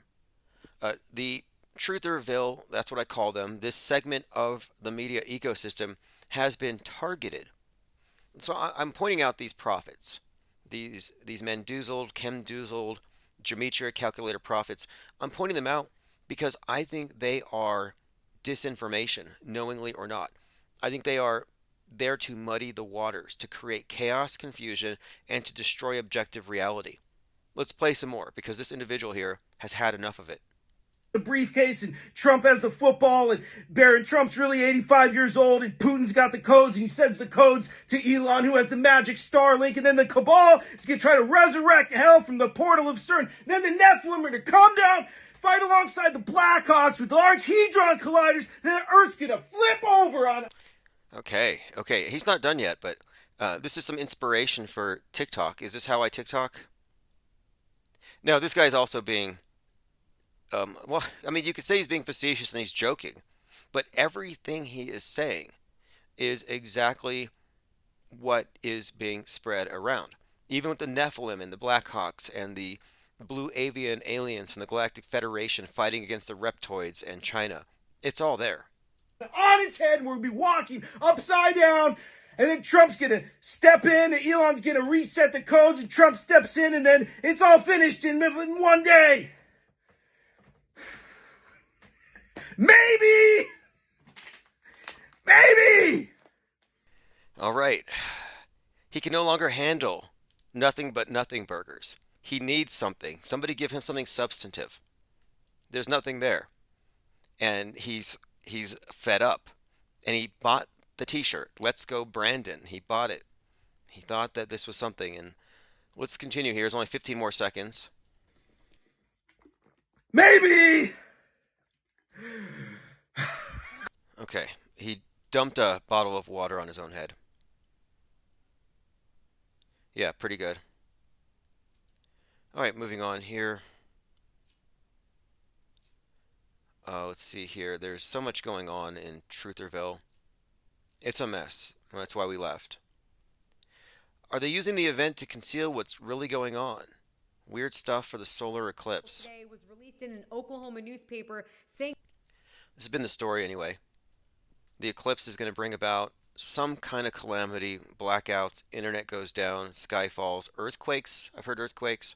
The Trutherville, that's what I call them, this segment of the media ecosystem has been targeted. So I'm pointing out these prophets, these Mendoozled, Chemdoozled, gematria calculator prophets. I'm pointing them out because I think they are disinformation, knowingly or not. I think they are there to muddy the waters, to create chaos, confusion, and to destroy objective reality. Let's play some more because this individual here has had enough of it. The briefcase, and Trump has the football, and Barron Trump's really 85 years old, and Putin's got the codes, and he sends the codes to Elon, who has the magic Starlink, and then the cabal is going to try to resurrect hell from the portal of CERN. Then the Nephilim are going to come down, fight alongside the Blackhawks with large Hadron colliders, and the Earth's going to flip over on it. Okay, he's not done yet, but this is some inspiration for TikTok. Is this how I TikTok? Now, this guy's also being, well, I mean, you could say he's being facetious and he's joking, but everything he is saying is exactly what is being spread around. Even with the Nephilim and the Blackhawks and the blue avian aliens from the Galactic Federation fighting against the reptoids and China, it's all there. On its head, we'll be walking upside down. And then Trump's going to step in, and Elon's going to reset the codes, and Trump steps in, and then it's all finished in one day. Maybe! Maybe! All right. He can no longer handle nothing but nothing burgers. He needs something. Somebody give him something substantive. There's nothing there. And he's fed up. And he bought the t-shirt, Let's Go Brandon. He bought it. He thought that this was something. And let's continue here. There's only 15 more seconds. Maybe! Okay. He dumped a bottle of water on his own head. Yeah, pretty good. All right, moving on here. Let's see here. There's so much going on in Trutherville. It's a mess. That's why we left. Are they using the event to conceal what's really going on? Weird stuff for the solar eclipse. Today was released in an Oklahoma newspaper saying This has been the story anyway. The eclipse is going to bring about some kind of calamity, blackouts, internet goes down, sky falls, earthquakes. I've heard earthquakes.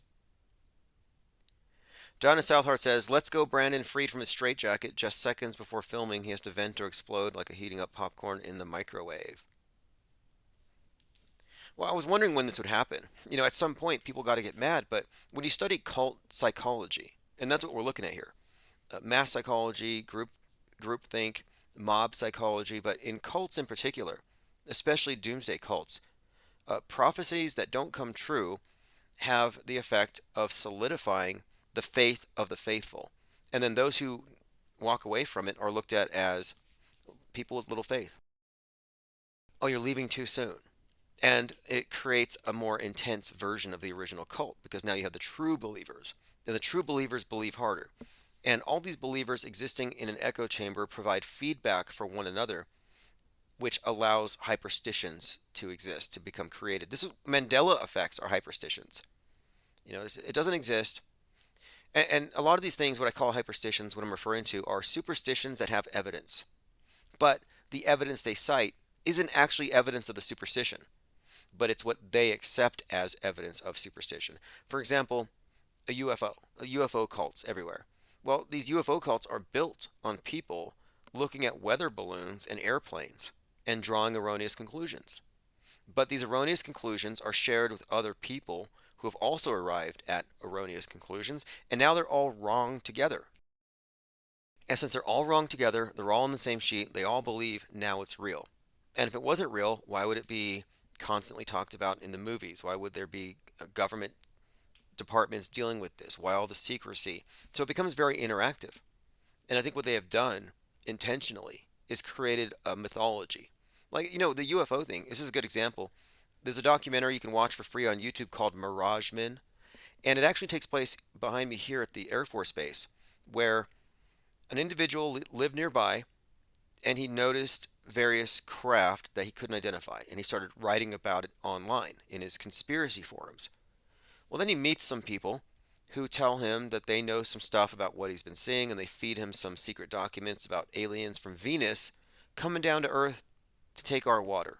Don in Southheart says, Let's Go Brandon freed from his straitjacket. Just seconds before filming, he has to vent or explode like a heating up popcorn in the microwave. Well, I was wondering when this would happen. You know, at some point, people got to get mad, but when you study cult psychology, and that's what we're looking at here, mass psychology, groupthink, mob psychology, but in cults in particular, especially doomsday cults, prophecies that don't come true have the effect of solidifying the faith of the faithful. And then those who walk away from it are looked at as people with little faith. Oh, you're leaving too soon. And it creates a more intense version of the original cult because now you have the true believers. And the true believers believe harder. And all these believers existing in an echo chamber provide feedback for one another, which allows hyperstitions to exist, to become created. This is Mandela effects are hyperstitions. You know, it doesn't exist. And a lot of these things, what I call hyperstitions, what I'm referring to, are superstitions that have evidence. But the evidence they cite isn't actually evidence of the superstition, but it's what they accept as evidence of superstition. For example, a UFO cults everywhere. Well, these UFO cults are built on people looking at weather balloons and airplanes and drawing erroneous conclusions. But these erroneous conclusions are shared with other people who have also arrived at erroneous conclusions, and now they're all wrong together. And since they're all wrong together, they're all on the same sheet, they all believe now it's real. And if it wasn't real, why would it be constantly talked about in the movies? Why would there be government departments dealing with this? Why all the secrecy? So it becomes very interactive. And I think what they have done intentionally is created a mythology. Like, the UFO thing, this is a good example. There's a documentary you can watch for free on YouTube called Mirage Men, and it actually takes place behind me here at the Air Force Base, where an individual lived nearby and he noticed various craft that he couldn't identify, and he started writing about it online in his conspiracy forums. Well, then he meets some people who tell him that they know some stuff about what he's been seeing, and they feed him some secret documents about aliens from Venus coming down to Earth to take our water.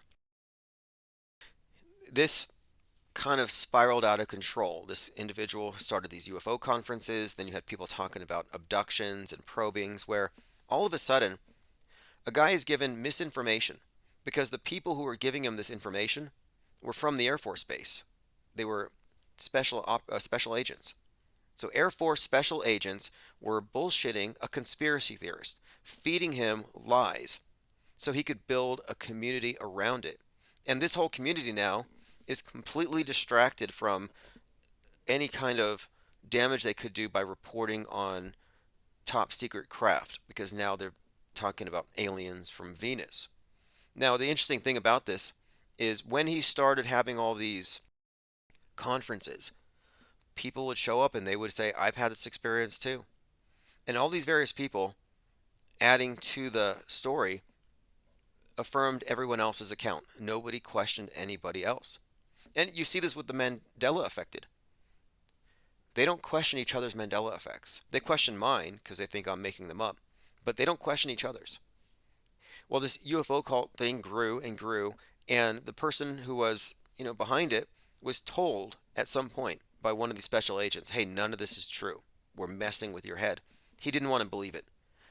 This kind of spiraled out of control. This individual started these UFO conferences, then you had people talking about abductions and probings, where all of a sudden, a guy is given misinformation because the people who were giving him this information were from the Air Force Base. They were special agents. So Air Force special agents were bullshitting a conspiracy theorist, feeding him lies so he could build a community around it. And this whole community now is completely distracted from any kind of damage they could do by reporting on top secret craft, because now they're talking about aliens from Venus. Now, the interesting thing about this is when he started having all these conferences, people would show up and they would say, I've had this experience too. And all these various people adding to the story affirmed everyone else's account. Nobody questioned anybody else. And you see this with the Mandela effect. They don't question each other's Mandela effects. They question mine because they think I'm making them up, but they don't question each other's. Well, this UFO cult thing grew and grew, and the person who was, behind it was told at some point by one of these special agents, hey, none of this is true. We're messing with your head. He didn't want to believe it.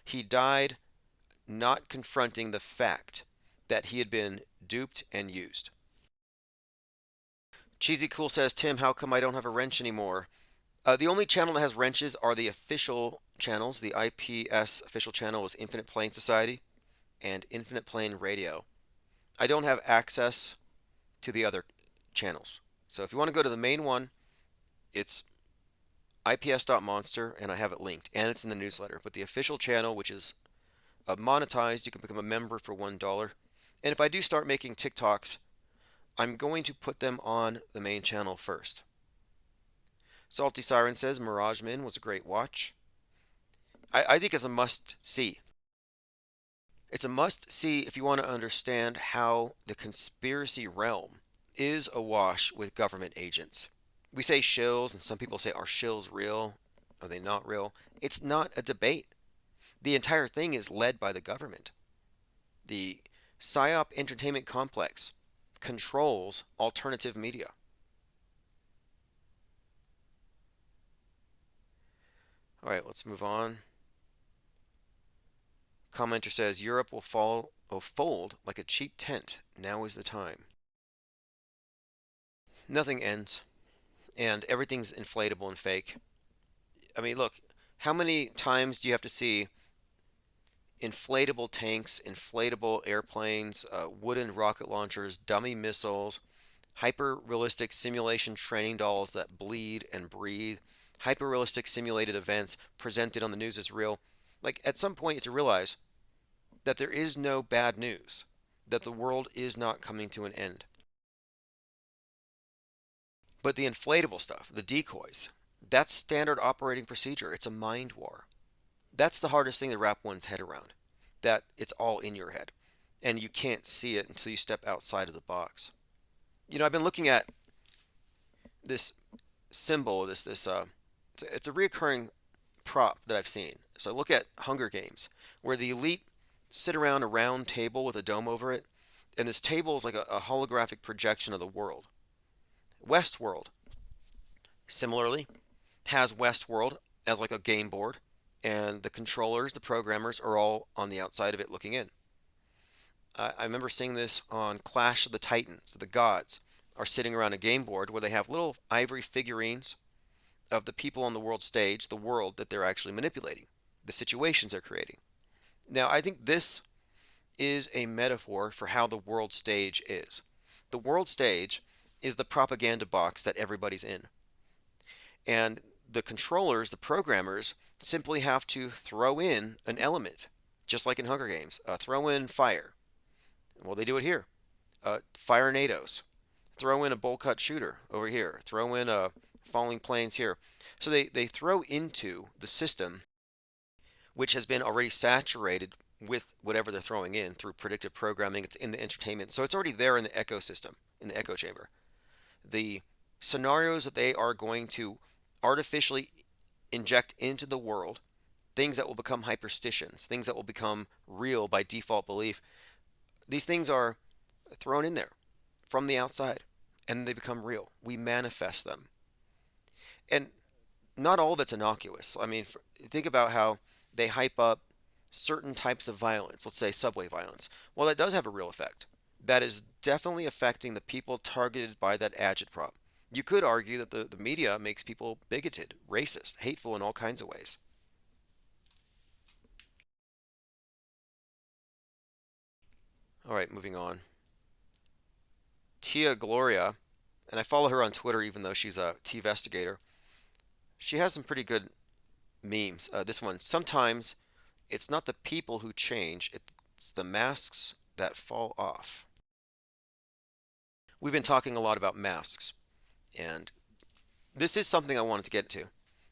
He died not confronting the fact that he had been duped and used. Cheesy Cool says, Tim, how come I don't have a wrench anymore? The only channel that has wrenches are the official channels. The IPS official channel is Infinite Plane Society and Infinite Plane Radio. I don't have access to the other channels. So if you want to go to the main one, it's ips.monster, and I have it linked, and it's in the newsletter. But the official channel, which is monetized, you can become a member for $1. And if I do start making TikToks, I'm going to put them on the main channel first. Salty Siren says Mirage Men was a great watch. I think it's a must-see. It's a must-see if you want to understand how the conspiracy realm is awash with government agents. We say shills, and some people say, are shills real? Are they not real? It's not a debate. The entire thing is led by the government. The PSYOP entertainment complex controls alternative media. All right, let's move on. Commenter says Europe will fold like a cheap tent. Now is the time. Nothing ends, and everything's inflatable and fake. I mean, look, how many times do you have to see inflatable tanks, inflatable airplanes, wooden rocket launchers, dummy missiles, hyper-realistic simulation training dolls that bleed and breathe, hyper-realistic simulated events presented on the news as real? Like, at some point you have to realize that there is no bad news, that the world is not coming to an end. But the inflatable stuff, the decoys, that's standard operating procedure. It's a mind war. That's the hardest thing to wrap one's head around, that it's all in your head, and you can't see it until you step outside of the box. I've been looking at this symbol, it's a reoccurring prop that I've seen. So look at Hunger Games, where the elite sit around a round table with a dome over it, and this table is like a holographic projection of the world. Westworld, similarly, has Westworld as like a game board, and the controllers, the programmers, are all on the outside of it looking in. I remember seeing this on Clash of the Titans. The gods are sitting around a game board where they have little ivory figurines of the people on the world stage, the world that they're actually manipulating, the situations they're creating. Now, I think this is a metaphor for how the world stage is. The world stage is the propaganda box that everybody's in. And the controllers, the programmers, simply have to throw in an element, just like in Hunger Games. Throw in fire. Well, they do it here. Fire NATOs. Throw in a bowl cut shooter over here. Throw in falling planes here. So they throw into the system, which has been already saturated with whatever they're throwing in through predictive programming. It's in the entertainment. So it's already there in the ecosystem, in the echo chamber. The scenarios that they are going to artificially inject into the world, things that will become hyperstitions, things that will become real by default belief, these things are thrown in there from the outside and they become real. We manifest them. And not all of it's innocuous. I mean, think about how they hype up certain types of violence, let's say subway violence. Well, that does have a real effect. That is definitely affecting the people targeted by that agitprop. You could argue that the media makes people bigoted, racist, hateful in all kinds of ways. All right, moving on. Tia Gloria, and I follow her on Twitter even though she's a T-vestigator. She has some pretty good memes. This one, sometimes it's not the people who change, it's the masks that fall off. We've been talking a lot about masks, and this is something I wanted to get to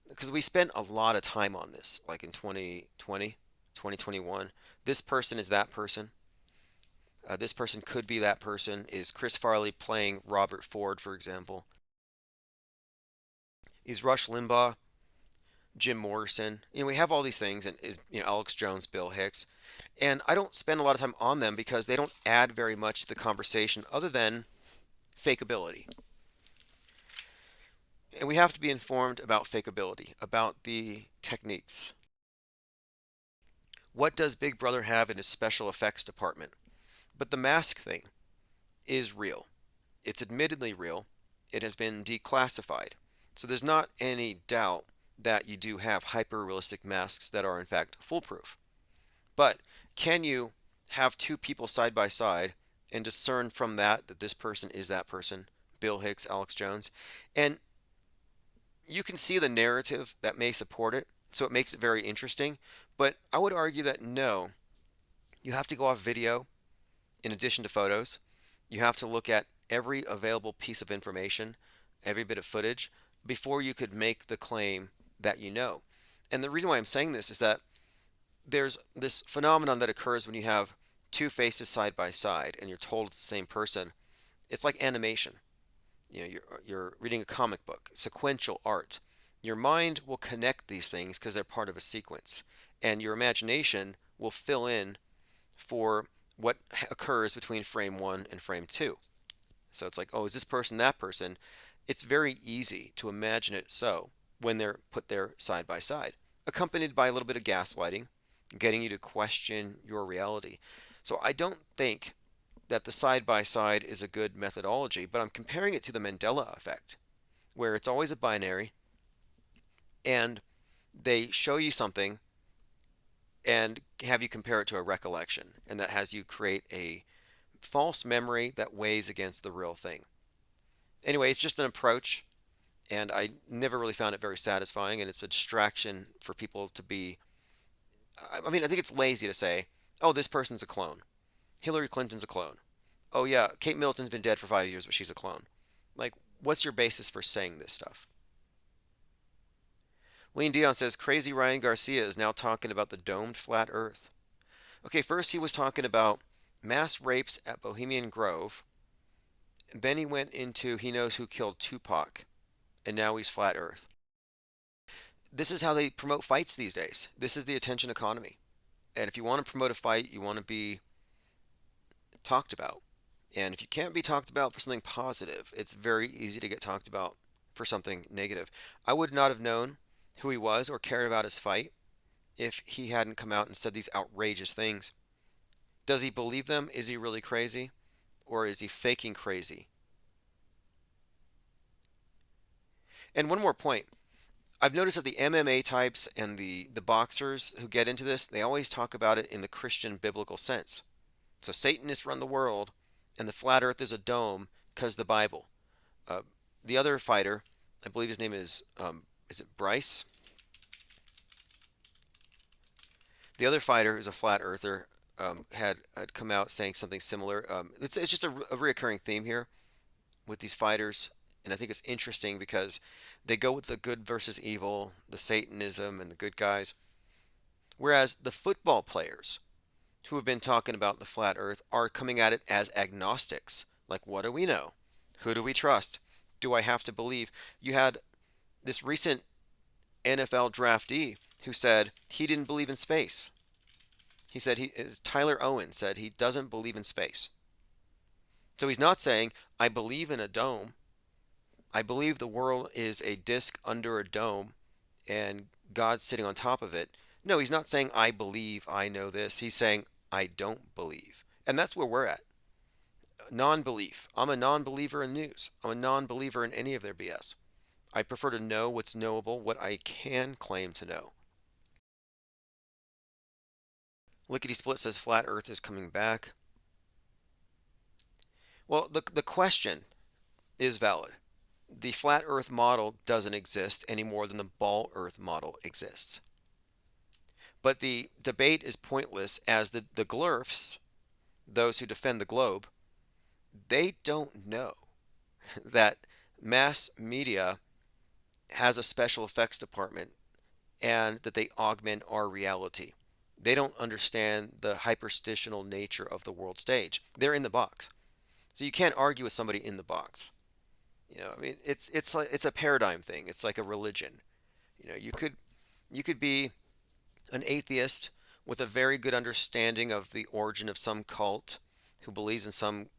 because we spent a lot of time on this, like in 2020, 2021. This person is that person. This person could be that person. Is Chris Farley playing Robert Ford, for example? Is Rush Limbaugh Jim Morrison? We have all these things, and is Alex Jones, Bill Hicks, and I don't spend a lot of time on them because they don't add very much to the conversation other than fakeability. And we have to be informed about fakeability, about the techniques. What does Big Brother have in his special effects department? But the mask thing is real. It's admittedly real. It has been declassified. So there's not any doubt that you do have hyper-realistic masks that are in fact foolproof. But can you have two people side by side and discern from that this person is that person, Bill Hicks, Alex Jones? And you can see the narrative that may support it, so it makes it very interesting. But I would argue that no, you have to go off video in addition to photos. You have to look at every available piece of information, every bit of footage, before you could make the claim that you know. And the reason why I'm saying this is that there's this phenomenon that occurs when you have two faces side by side and you're told it's the same person. It's like animation. You're reading a comic book, sequential art. Your mind will connect these things because they're part of a sequence, and your imagination will fill in for what occurs between frame 1 and frame 2. So it's like, oh, is this person that person? It's very easy to imagine it so when they're put there side by side, accompanied by a little bit of gaslighting, getting you to question your reality. So I don't think that the side by side is a good methodology, but I'm comparing it to the Mandela effect, where it's always a binary and they show you something and have you compare it to a recollection, and that has you create a false memory that weighs against the real thing. Anyway, it's just an approach, and I never really found it very satisfying, and it's a distraction for people to be. I mean, I think it's lazy to say, oh, this person's a clone. Hillary Clinton's a clone. Oh, yeah, Kate Middleton's been dead for 5 years, but she's a clone. Like, what's your basis for saying this stuff? Lean Dion says, crazy Ryan Garcia is now talking about the domed flat earth. Okay, first he was talking about mass rapes at Bohemian Grove. Then he went into he knows who killed Tupac. And now he's flat earth. This is how they promote fights these days. This is the attention economy. And if you want to promote a fight, you want to be talked about. And if you can't be talked about for something positive, it's very easy to get talked about for something negative. I would not have known who he was or cared about his fight if he hadn't come out and said these outrageous things. Does he believe them? Is he really crazy? Or is he faking crazy? And one more point. I've noticed that the MMA types and the boxers who get into this, they always talk about it in the Christian biblical sense. So Satanists run the world, and the flat earth is a dome because the Bible. Uh, the other fighter, I believe his name is it Bryce? The other fighter, who's a flat earther, had come out saying something similar. It's just a reoccurring theme here with these fighters, and I think it's interesting because they go with the good versus evil, the Satanism, and the good guys. Whereas the football players who have been talking about the flat earth are coming at it as agnostics. Like, what do we know? Who do we trust? Do I have to believe? You had this recent NFL draftee who said he didn't believe in space. He said Tyler Owen said he doesn't believe in space. So he's not saying, I believe in a dome. I believe the world is a disc under a dome and God's sitting on top of it. No, he's not saying, I believe I know this. He's saying, I don't believe. And that's where we're at. Non-belief. I'm a non-believer in news. I'm a non-believer in any of their BS. I prefer to know what's knowable, what I can claim to know. Lickety Split says flat earth is coming back. Well, the question is valid. The flat earth model doesn't exist any more than the ball earth model exists. But the debate is pointless as the glurfs, those who defend the globe, they don't know that mass media has a special effects department and that they augment our reality. They don't understand the hyperstitional nature of the world stage. They're in the box. So you can't argue with somebody in the box. I mean, it's a paradigm thing. It's like a religion. You could be an atheist with a very good understanding of the origin of some cult who believes in some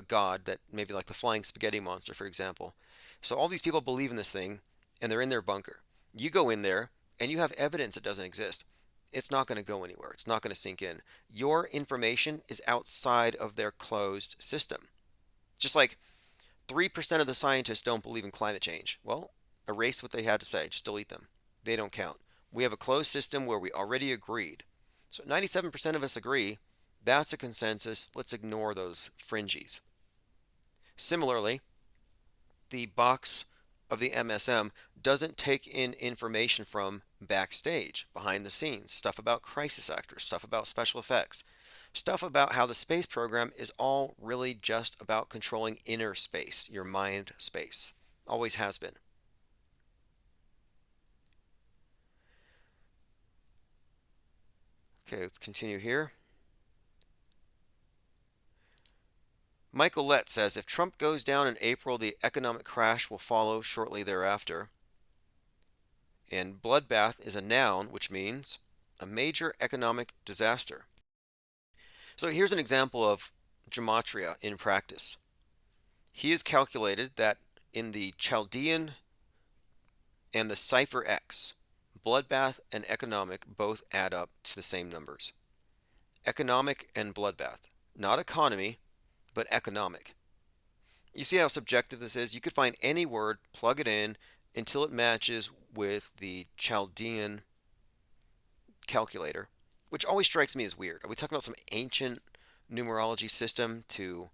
god, that maybe like the flying spaghetti monster, for example. So all these people believe in this thing and they're in their bunker. You go in there and you have evidence it doesn't exist. It's not going to go anywhere. It's not going to sink in. Your information is outside of their closed system. Just like 3% of the scientists don't believe in climate change. Well, erase what they had to say. Just delete them. They don't count. We have a closed system where we already agreed. So 97% of us agree. That's a consensus. Let's ignore those fringies. Similarly, the box of the MSM doesn't take in information from backstage, behind the scenes, stuff about crisis actors, stuff about special effects, stuff about how the space program is all really just about controlling inner space, your mind space. Always has been. Okay, let's continue here. Michael Lett says, if Trump goes down in April, the economic crash will follow shortly thereafter. And bloodbath is a noun, which means a major economic disaster. So here's an example of gematria in practice. He has calculated that in the Chaldean and the cipher X, bloodbath and economic both add up to the same numbers. Economic and bloodbath. Not economy, but economic. You see how subjective this is? You could find any word, plug it in, until it matches with the Chaldean calculator, which always strikes me as weird. Are we talking about some ancient numerology system to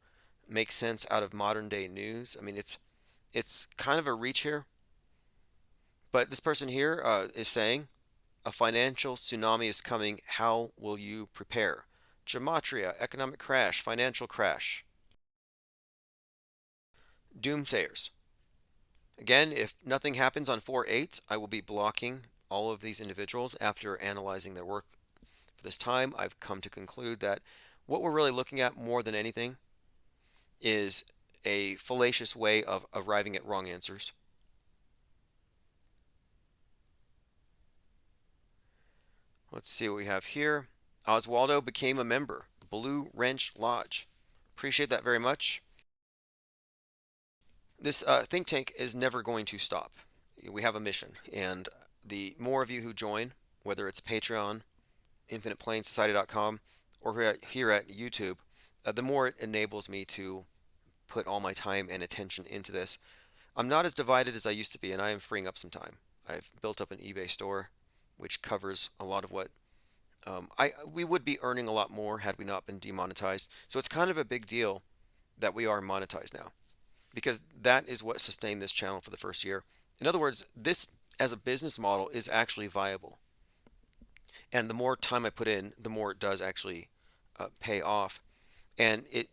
make sense out of modern day news? I mean, it's kind of a reach here. But this person here is saying, a financial tsunami is coming. How will you prepare? Gematria, economic crash, financial crash. Doomsayers. Again, if nothing happens on 4/8, I will be blocking all of these individuals after analyzing their work. For this time, I've come to conclude that what we're really looking at more than anything is a fallacious way of arriving at wrong answers. Let's see what we have here. Oswaldo became a member. Blue Wrench Lodge. Appreciate that very much. This think tank is never going to stop. We have a mission, and the more of you who join, whether it's Patreon, InfinitePlaneSociety.com, or here at YouTube, the more it enables me to put all my time and attention into this. I'm not as divided as I used to be, and I am freeing up some time. I've built up an eBay store, which covers a lot of what we would be earning a lot more had we not been demonetized. So it's kind of a big deal that we are monetized now, because that is what sustained this channel for the first year. In other words, this as a business model is actually viable. And the more time I put in, the more it does actually pay off. And it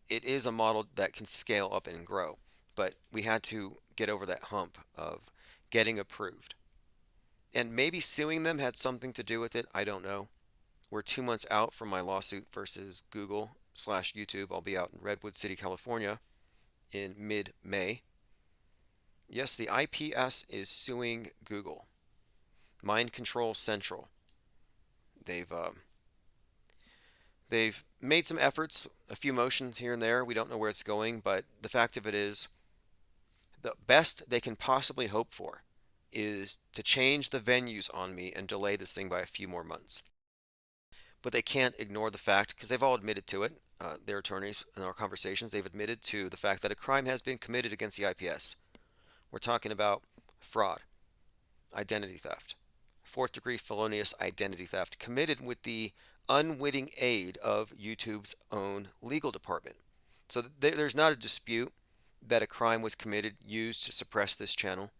is a model that can scale up and grow. But we had to get over that hump of getting approved. And maybe suing them had something to do with it. I don't know. We're 2 months out from my lawsuit versus Google/YouTube. I'll be out in Redwood City, California in mid-May. Yes, the IPS is suing Google. Mind Control Central. They've made some efforts, a few motions here and there. We don't know where it's going, but the fact of it is, the best they can possibly hope for is to change the venues on me and delay this thing by a few more months. But they can't ignore the fact, because they've all admitted to it, their attorneys in our conversations, they've admitted to the fact that a crime has been committed against the IPS. We're talking about fraud, identity theft, fourth degree felonious identity theft committed with the unwitting aid of YouTube's own legal department. So there's not a dispute that a crime was committed used to suppress this channel.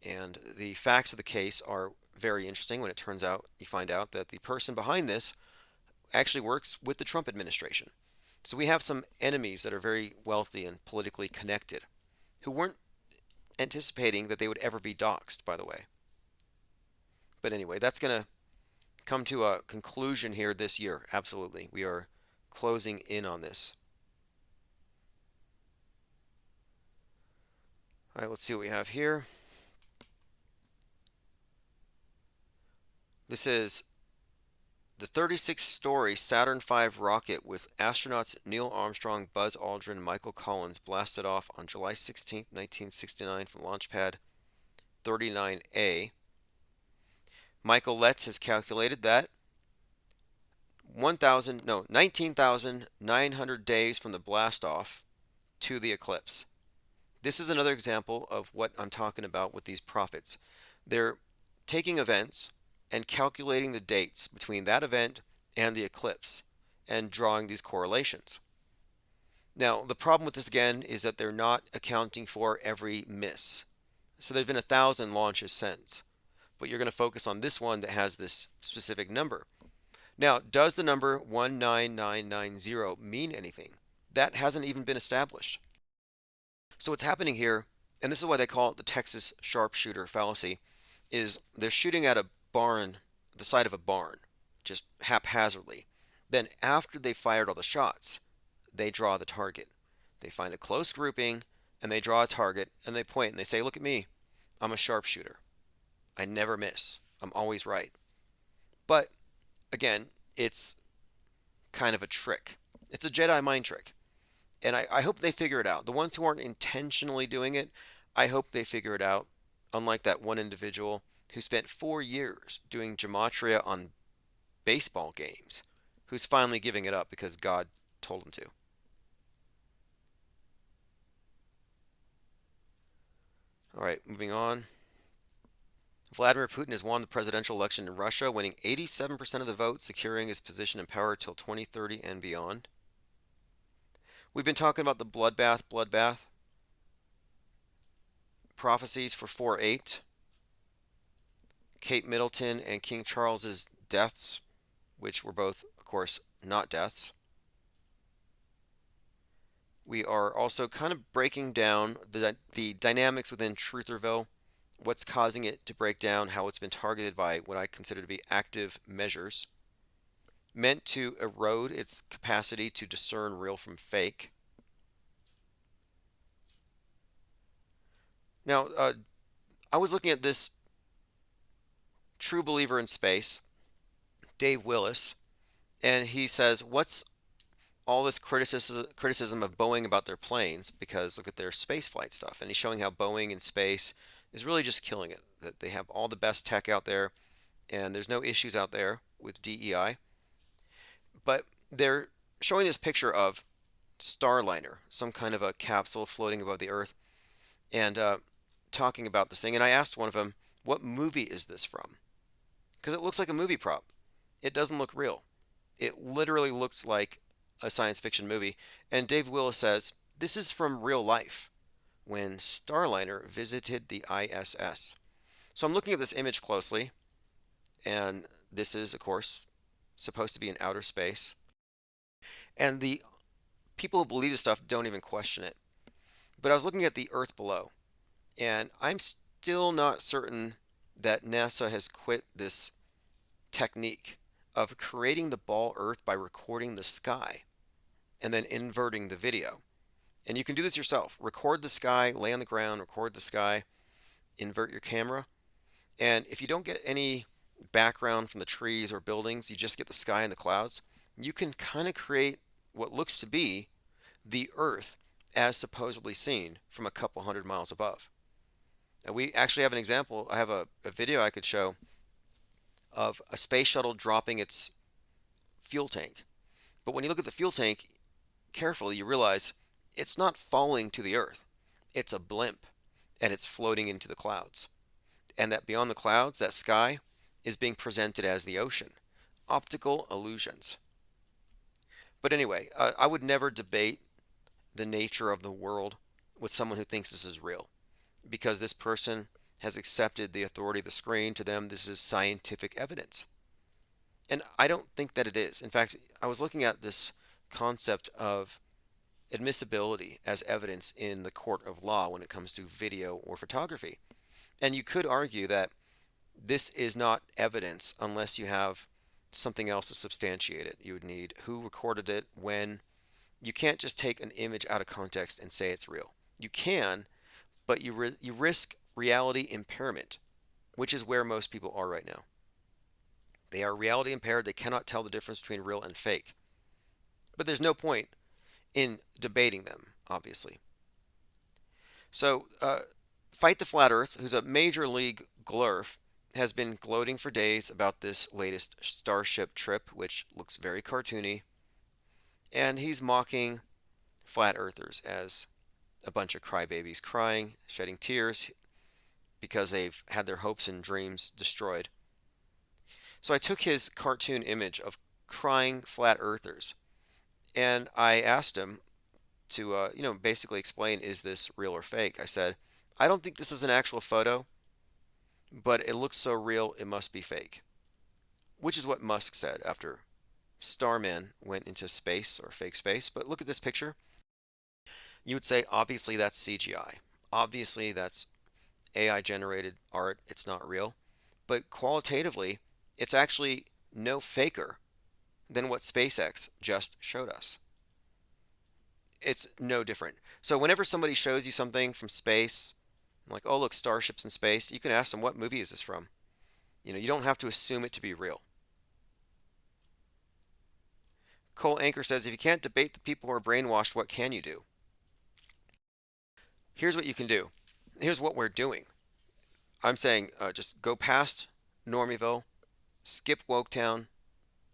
And the facts of the case are very interesting when it turns out, you find out that the person behind this actually works with the Trump administration. So we have some enemies that are very wealthy and politically connected who weren't anticipating that they would ever be doxxed, by the way. But anyway, that's going to come to a conclusion here this year. Absolutely. We are closing in on this. All right, let's see what we have here. This is the 36-story Saturn V rocket with astronauts Neil Armstrong, Buzz Aldrin, and Michael Collins blasted off on July 16, 1969 from Launch Pad 39A. Michael Letts has calculated that 19,900 days from the blast off to the eclipse. This is another example of what I'm talking about with these prophets. They're taking events and calculating the dates between that event and the eclipse and drawing these correlations. Now, the problem with this again is that they're not accounting for every miss. So there's been 1,000 launches since, but you're going to focus on this one that has this specific number. Now, does the number 19990 mean anything? That hasn't even been established. So what's happening here, and this is why they call it the Texas sharpshooter fallacy, is they're shooting at a barn, the side of a barn, just haphazardly. Then after they fired all the shots, they draw the target. They find a close grouping and they draw a target and they point and they say, look at me, I'm a sharpshooter. I never miss. I'm always right. But again, it's kind of a trick. It's a Jedi mind trick. And I hope they figure it out. The ones who aren't intentionally doing it, I hope they figure it out. Unlike that one individual who spent 4 years doing gematria on baseball games, who's finally giving it up because God told him to. All right, moving on. Vladimir Putin has won the presidential election in Russia, winning 87% of the vote, securing his position in power till 2030 and beyond. We've been talking about the Bloodbath prophecies for 4/8. Kate Middleton and King Charles's deaths, which were both, of course, not deaths. We are also kind of breaking down the dynamics within Trutherville, what's causing it to break down, how it's been targeted by what I consider to be active measures, meant to erode its capacity to discern real from fake. Now, I was looking at this true believer in space, Dave Willis, and he says, what's all this criticism of Boeing about their planes? Because look at their space flight stuff. And he's showing how Boeing in space is really just killing it, that they have all the best tech out there, and there's no issues out there with DEI. But they're showing this picture of Starliner, some kind of a capsule floating above the Earth, and talking about this thing. And I asked one of them, what movie is this from? Because it looks like a movie prop. It doesn't look real. It literally looks like a science fiction movie. And Dave Willis says, this is from real life, when Starliner visited the ISS. So I'm looking at this image closely, and this is, of course, supposed to be in outer space. And the people who believe this stuff don't even question it. But I was looking at the Earth below, and I'm still not certain that NASA has quit this technique of creating the ball Earth by recording the sky and then inverting the video. And you can do this yourself. Record the sky, lay on the ground, record the sky, invert your camera. And if you don't get any background from the trees or buildings, you just get the sky and the clouds, you can kind of create what looks to be the Earth as supposedly seen from a couple hundred miles above. And we actually have an example. I have a video I could show of a space shuttle dropping its fuel tank. But when you look at the fuel tank carefully, you realize it's not falling to the Earth. It's a blimp, and it's floating into the clouds. And that beyond the clouds, that sky, is being presented as the ocean. Optical illusions. But anyway, I would never debate the nature of the world with someone who thinks this is real, because this person has accepted the authority of the screen. To them, this is scientific evidence. And I don't think that it is. In fact, I was looking at this concept of admissibility as evidence in the court of law when it comes to video or photography. And you could argue that this is not evidence unless you have something else to substantiate it. You would need who recorded it, when. You can't just take an image out of context and say it's real. You can, but you risk reality impairment, which is where most people are right now. They are reality impaired. They cannot tell the difference between real and fake. But there's no point in debating them, obviously. So, Fight the Flat Earth, who's a major league glurf, has been gloating for days about this latest Starship trip, which looks very cartoony. And he's mocking flat earthers as a bunch of crybabies crying, shedding tears because they've had their hopes and dreams destroyed. So I took his cartoon image of crying flat earthers, and I asked him to, basically explain, is this real or fake? I said, I don't think this is an actual photo, but it looks so real it must be fake. Which is what Musk said after Starman went into space, or fake space. But look at this picture. You would say, obviously that's CGI. Obviously that's AI generated art. It's not real. But qualitatively, it's actually no faker than what SpaceX just showed us. It's no different. So whenever somebody shows you something from space, like, oh, look, starships in space, you can ask them, what movie is this from? You don't have to assume it to be real. Cole Anchor says, if you can't debate the people who are brainwashed, what can you do? Here's what you can do. Here's what we're doing. I'm saying just go past Normieville, skip Woketown,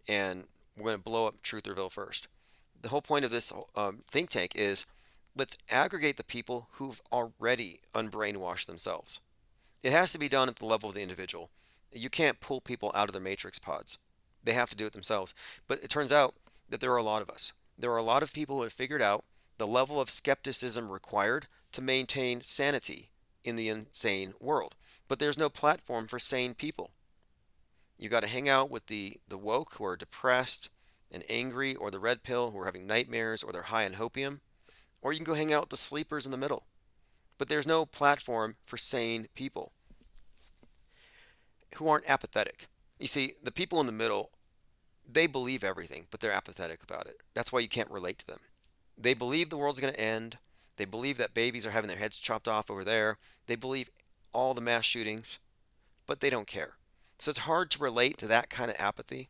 and we're going to blow up Trutherville first. The whole point of this think tank is, let's aggregate the people who've already unbrainwashed themselves. It has to be done at the level of the individual. You can't pull people out of their matrix pods. They have to do it themselves. But it turns out that there are a lot of us. There are a lot of people who have figured out the level of skepticism required to maintain sanity in the insane world. But there's no platform for sane people. You got to hang out with the woke who are depressed and angry, or the red pill who are having nightmares, or they're high on hopium, or you can go hang out with the sleepers in the middle. But there's no platform for sane people who aren't apathetic. You see, the people in the middle, they believe everything, but they're apathetic about it. That's why you can't relate to them. They believe the world's going to end. They believe that babies are having their heads chopped off over there. They believe all the mass shootings, but they don't care. So it's hard to relate to that kind of apathy.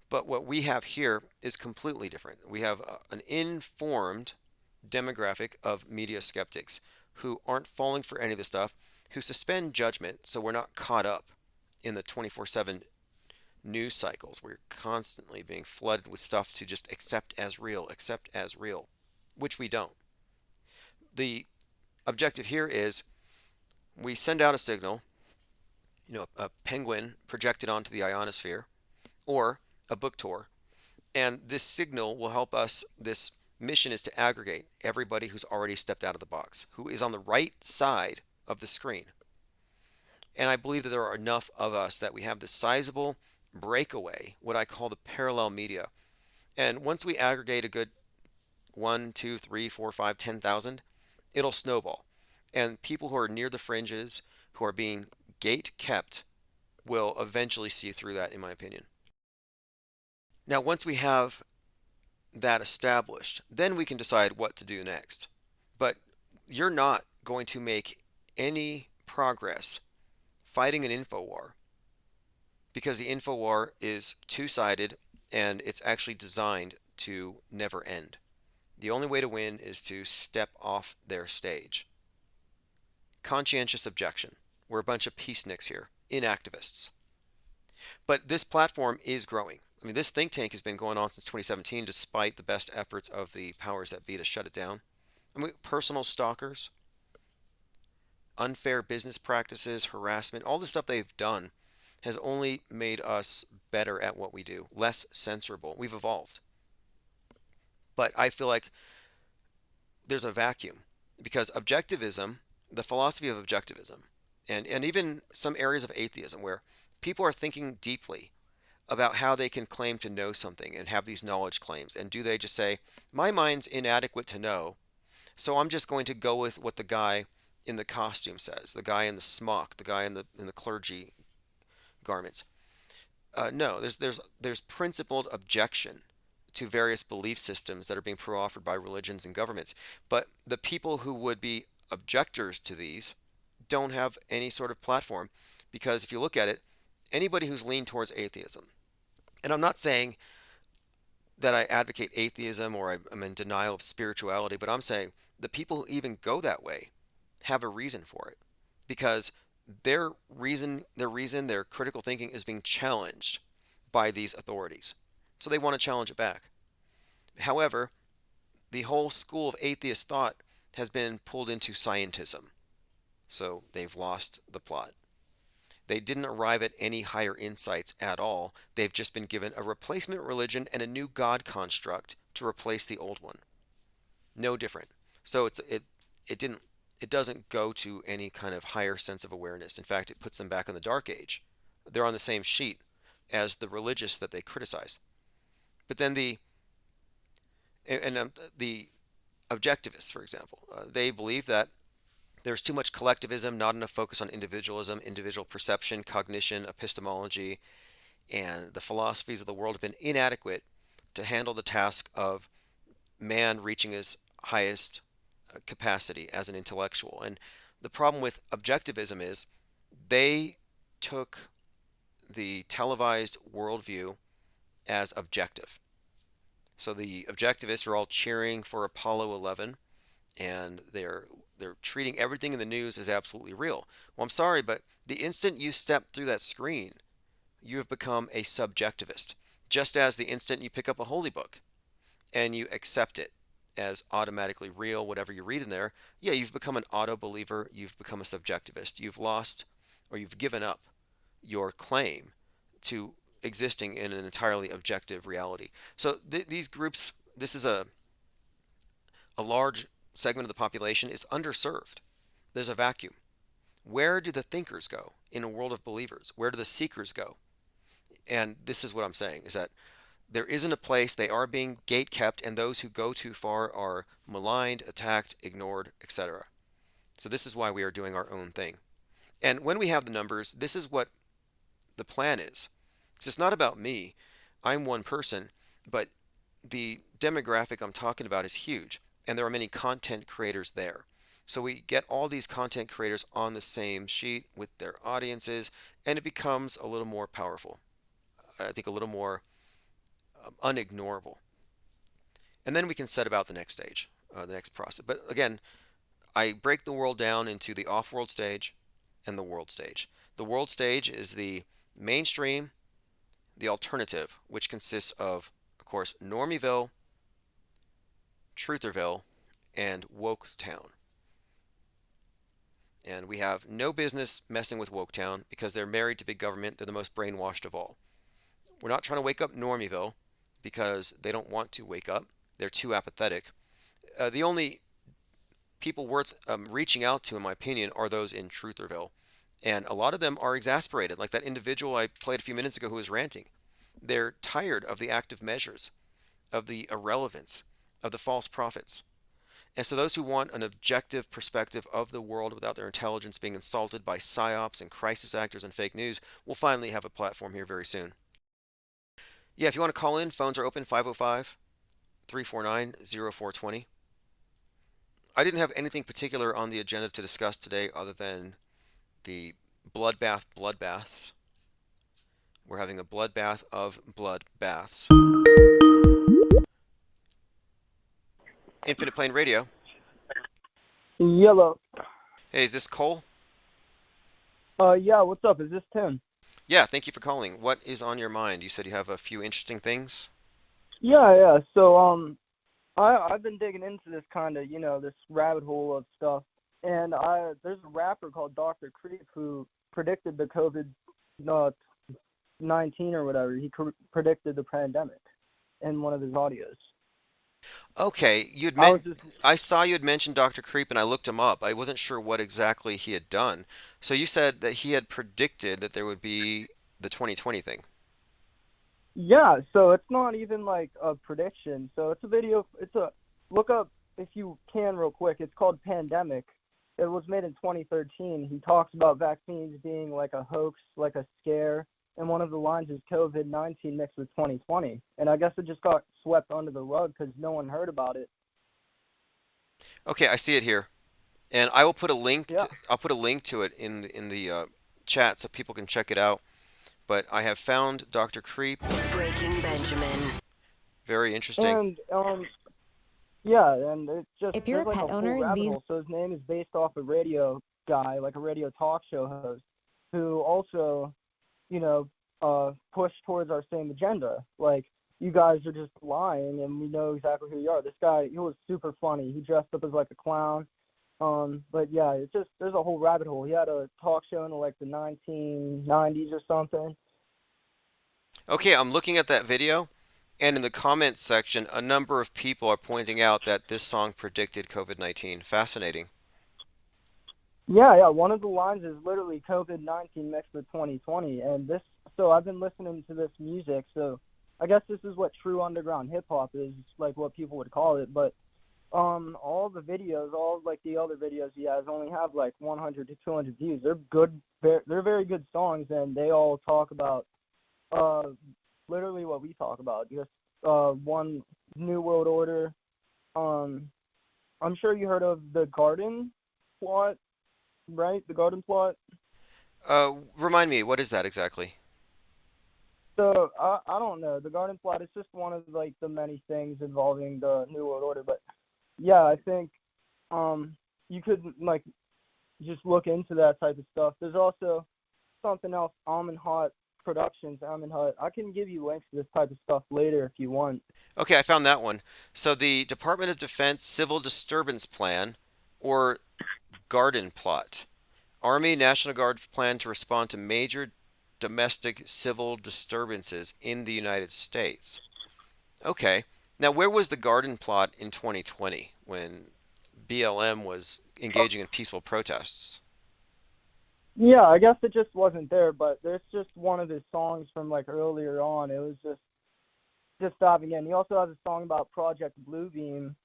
But what we have here is completely different. We have an informed demographic of media skeptics who aren't falling for any of this stuff, who suspend judgment so we're not caught up in the 24/7 news cycles. We're constantly being flooded with stuff to just accept as real, which we don't. The objective here is we send out a signal, a penguin projected onto the ionosphere, or a book tour, and this signal will help us. This mission is to aggregate everybody who's already stepped out of the box, who is on the right side of the screen. And I believe that there are enough of us that we have this sizable breakaway, what I call the parallel media. And once we aggregate a good 1, 2, 3, 4, 5, 10,000, it'll snowball. And people who are near the fringes, who are being gate kept, will eventually see through that, in my opinion. Now, once we have that established, then we can decide what to do next. But you're not going to make any progress fighting an info war, because the info war is two-sided and it's actually designed to never end. The only way to win is to step off their stage. Conscientious objection. We're a bunch of peaceniks here, inactivists. But this platform is growing. I mean, this think tank has been going on since 2017 despite the best efforts of the powers that be to shut it down. I mean, personal stalkers, unfair business practices, harassment, all the stuff they've done has only made us better at what we do, less censorable. We've evolved. But I feel like there's a vacuum because objectivism, the philosophy of objectivism, and even some areas of atheism where people are thinking deeply about how they can claim to know something and have these knowledge claims. And do they just say, my mind's inadequate to know, so I'm just going to go with what the guy in the costume says, the guy in the smock, the guy in the clergy garments. No, there's principled objection to various belief systems that are being pro-offered by religions and governments. But the people who would be objectors to these don't have any sort of platform, because if you look at it, anybody who's leaned towards atheism, and I'm not saying that I advocate atheism or I'm in denial of spirituality, but I'm saying the people who even go that way have a reason for it, because their critical thinking is being challenged by these authorities. So they want to challenge it back. However, the whole school of atheist thought has been pulled into scientism. So they've lost the plot. They didn't arrive at any higher insights at all. They've just been given a replacement religion and a new God construct to replace the old one. No different. So it doesn't go to any kind of higher sense of awareness. In fact, it puts them back in the dark age. They're on the same sheet as the religious that they criticize. But then the objectivists, for example, they believe that there's too much collectivism, not enough focus on individualism, individual perception, cognition, epistemology, and the philosophies of the world have been inadequate to handle the task of man reaching his highest capacity as an intellectual. And the problem with objectivism is they took the televised worldview as objective. So the objectivists are all cheering for Apollo 11, and they're treating everything in the news as absolutely real. Well, I'm sorry, but the instant you step through that screen, you have become a subjectivist. Just as the instant you pick up a holy book and you accept it as automatically real, whatever you read in there, yeah, you've become an auto-believer, you've become a subjectivist. You've lost, or you've given up your claim to existing in an entirely objective reality. So these groups, this is a large segment of the population is underserved. There's a vacuum. Where do the thinkers go in a world of believers? Where do the seekers go? And this is what I'm saying, is that there isn't a place. They are being gate kept, and those who go too far are maligned, attacked, ignored, etc. So this is why we are doing our own thing. And when we have the numbers, this is what the plan is. It's not about me. I'm one person, but the demographic I'm talking about is huge, and there are many content creators there. So we get all these content creators on the same sheet with their audiences, and it becomes a little more powerful. I think a little more unignorable. And then we can set about the next stage, the next process. But again, I break the world down into the off-world stage and the world stage. The world stage is the mainstream, the alternative, which consists of course, Normieville, Trutherville, and Woketown. And we have no business messing with Woketown because they're married to big government. They're the most brainwashed of all. We're not trying to wake up Normieville because they don't want to wake up. They're too apathetic. The only people worth reaching out to, in my opinion, are those in Trutherville. And a lot of them are exasperated, like that individual I played a few minutes ago who was ranting. They're tired of the active measures, of the irrelevance, of the false prophets. And so those who want an objective perspective of the world without their intelligence being insulted by psyops and crisis actors and fake news will finally have a platform here very soon. Yeah, if you want to call in, phones are open 505 349 0420. I didn't have anything particular on the agenda to discuss today other than the bloodbaths. We're having a bloodbath of bloodbaths. Infinite Plane Radio. Yellow. Hey, is this Cole? Yeah, what's up? Is this Tim? Yeah, thank you for calling. What is on your mind? You said you have a few interesting things. Yeah. So, I've been digging into this kind of, this rabbit hole of stuff, and there's a rapper called Dr. Creep who predicted the COVID-19 or whatever. He predicted the pandemic in one of his audios. Okay, I saw you had mentioned Dr. Creep, and I looked him up. I wasn't sure what exactly he had done. So you said that he had predicted that there would be the 2020 thing. Yeah, so it's not even like a prediction. So it's a video. Look up if you can real quick. It's called Pandemic. It was made in 2013. He talks about vaccines being like a hoax, like a scare. And one of the lines is COVID-19 mixed with 2020. And I guess it just got swept under the rug because no one heard about it. Okay, I see it here, and I will put a link. Yeah. I'll put a link to it in the chat so people can check it out. But I have found Dr. Creep. Breaking Benjamin. Very interesting. And yeah, and it's just If you're a there's like pet a owner, whole rabbit these hole. So his name is based off a radio guy, like a radio talk show host, who also, push towards our same agenda. Like, you guys are just lying, and we know exactly who you are. This guy, he was super funny. He dressed up as like a clown. But yeah, it's just there's a whole rabbit hole. He had a talk show in like the 1990s or something. Okay, I'm looking at that video, and in the comments section, a number of people are pointing out that this song predicted COVID-19. Fascinating. Yeah. One of the lines is literally COVID-19 mixed with 2020, and so I've been listening to this music. So I guess this is what true underground hip hop is, like what people would call it. But all the videos, all like the other videos he has, only have like 100 to 200 views. They're good. They're very good songs, and they all talk about literally what we talk about. Just one new world order. I'm sure you heard of the garden plot, right? The garden plot. Remind me, what is that exactly? So I don't know. The garden plot is just one of like the many things involving the new world order. But yeah, I think you could like just look into that type of stuff. There's also something else, Amenhotep Productions, Amenhotep. I can give you links to this type of stuff later if you want. Okay, I found that one. So the Department of Defense Civil Disturbance Plan, or Garden Plot. Army National Guard plan to respond to major domestic civil disturbances in the United States. Okay. Now, where was the Garden Plot in 2020 when BLM was engaging in peaceful protests? Yeah, I guess it just wasn't there, but there's just one of his songs from like earlier on. It was just diving in. He also has a song about Project Bluebeam,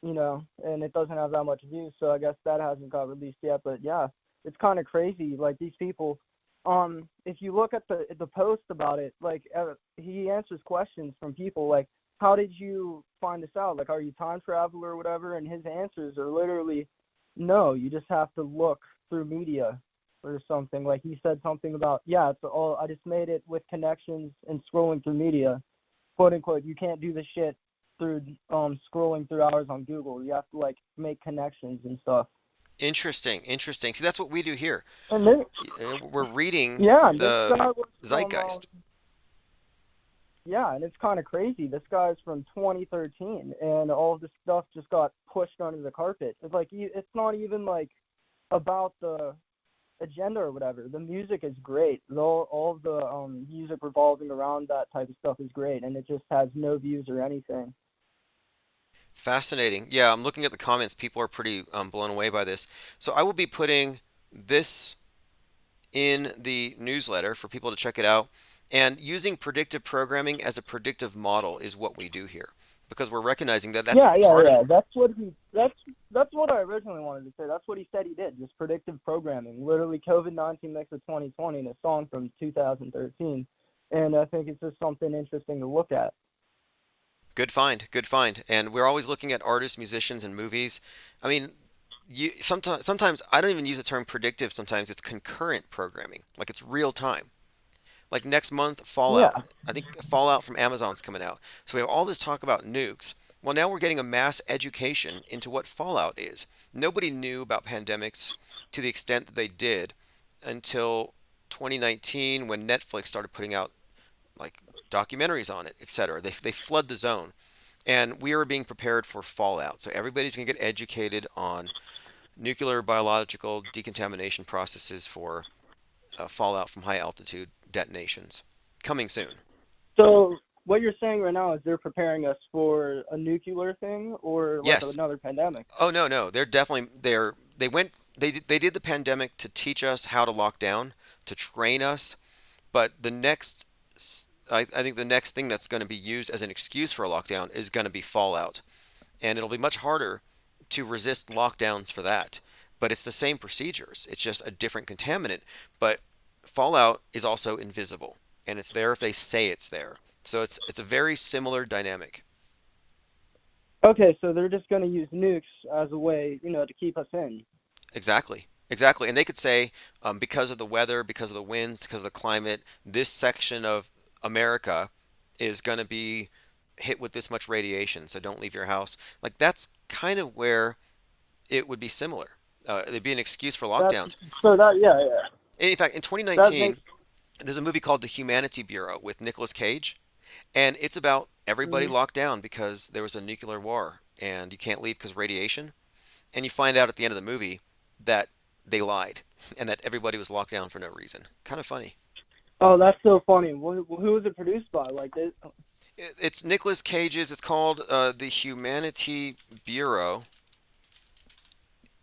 and it doesn't have that much views, so I guess that hasn't got released yet. But yeah, it's kind of crazy. Like these people, if you look at the post about it, like he answers questions from people like, how did you find this out? Like, are you time traveler or whatever? And his answers are literally, no, you just have to look through media or something. Like he said something about, I just made it with connections and scrolling through media, quote unquote. You can't do this shit through scrolling through hours on Google. You have to like make connections and stuff. Interesting. See, that's what we do here. And then, We're reading yeah, the this guy was zeitgeist. Yeah, and it's kind of crazy. This guy's from 2013, and all of this stuff just got pushed under the carpet. It's like it's not even like about the agenda or whatever. The music is great. All of the music revolving around that type of stuff is great, and it just has no views or anything. Fascinating. Yeah, I'm looking at the comments. People are pretty blown away by this. So I will be putting this in the newsletter for people to check it out. And using predictive programming as a predictive model is what we do here because we're recognizing that that's Yeah, yeah, part of yeah. That's what I originally wanted to say. That's what he said he did. Just predictive programming. Literally, COVID-19 mix of 2020 in a song from 2013, and I think it's just something interesting to look at. good find, good find. And we're always looking at artists, musicians, and movies. I mean, sometimes I don't even use the term predictive. Sometimes it's concurrent programming, like it's real time. Like next month, Fallout. Yeah. I think Fallout from Amazon's coming out. So we have all this talk about nukes. Well, now we're getting a mass education into what Fallout is. Nobody knew about pandemics to the extent that they did until 2019 when Netflix started putting out like documentaries on it, etc. They flood the zone. And we are being prepared for fallout. So everybody's going to get educated on nuclear biological decontamination processes for fallout from high altitude detonations. Coming soon. So what you're saying right now is they're preparing us for a nuclear thing or like Yes. another pandemic. Oh no. They're definitely they did the pandemic to teach us how to lock down, to train us. But the next I think the next thing that's going to be used as an excuse for a lockdown is going to be fallout. And it'll be much harder to resist lockdowns for that. But it's the same procedures. It's just a different contaminant. But fallout is also invisible, and it's there if they say it's there. So it's a very similar dynamic. Okay, so they're just going to use nukes as a way, to keep us in. Exactly. Exactly. And they could say, because of the weather, because of the winds, because of the climate, this section of America is going to be hit with this much radiation, so don't leave your house. Like that's kind of where it would be similar. It'd be an excuse for That's lockdowns. so that yeah, yeah. In fact, in That 2019, makes there's a movie called The Humanity Bureau with Nicolas Cage, and it's about everybody mhm. locked down because there was a nuclear war and you can't leave because of radiation. And you find out at the end of the movie that they lied and that everybody was locked down for no reason. Kind of funny. Oh, that's so funny. Who was it produced by? Like this? It's Nicolas Cage's. It's called The Humanity Bureau,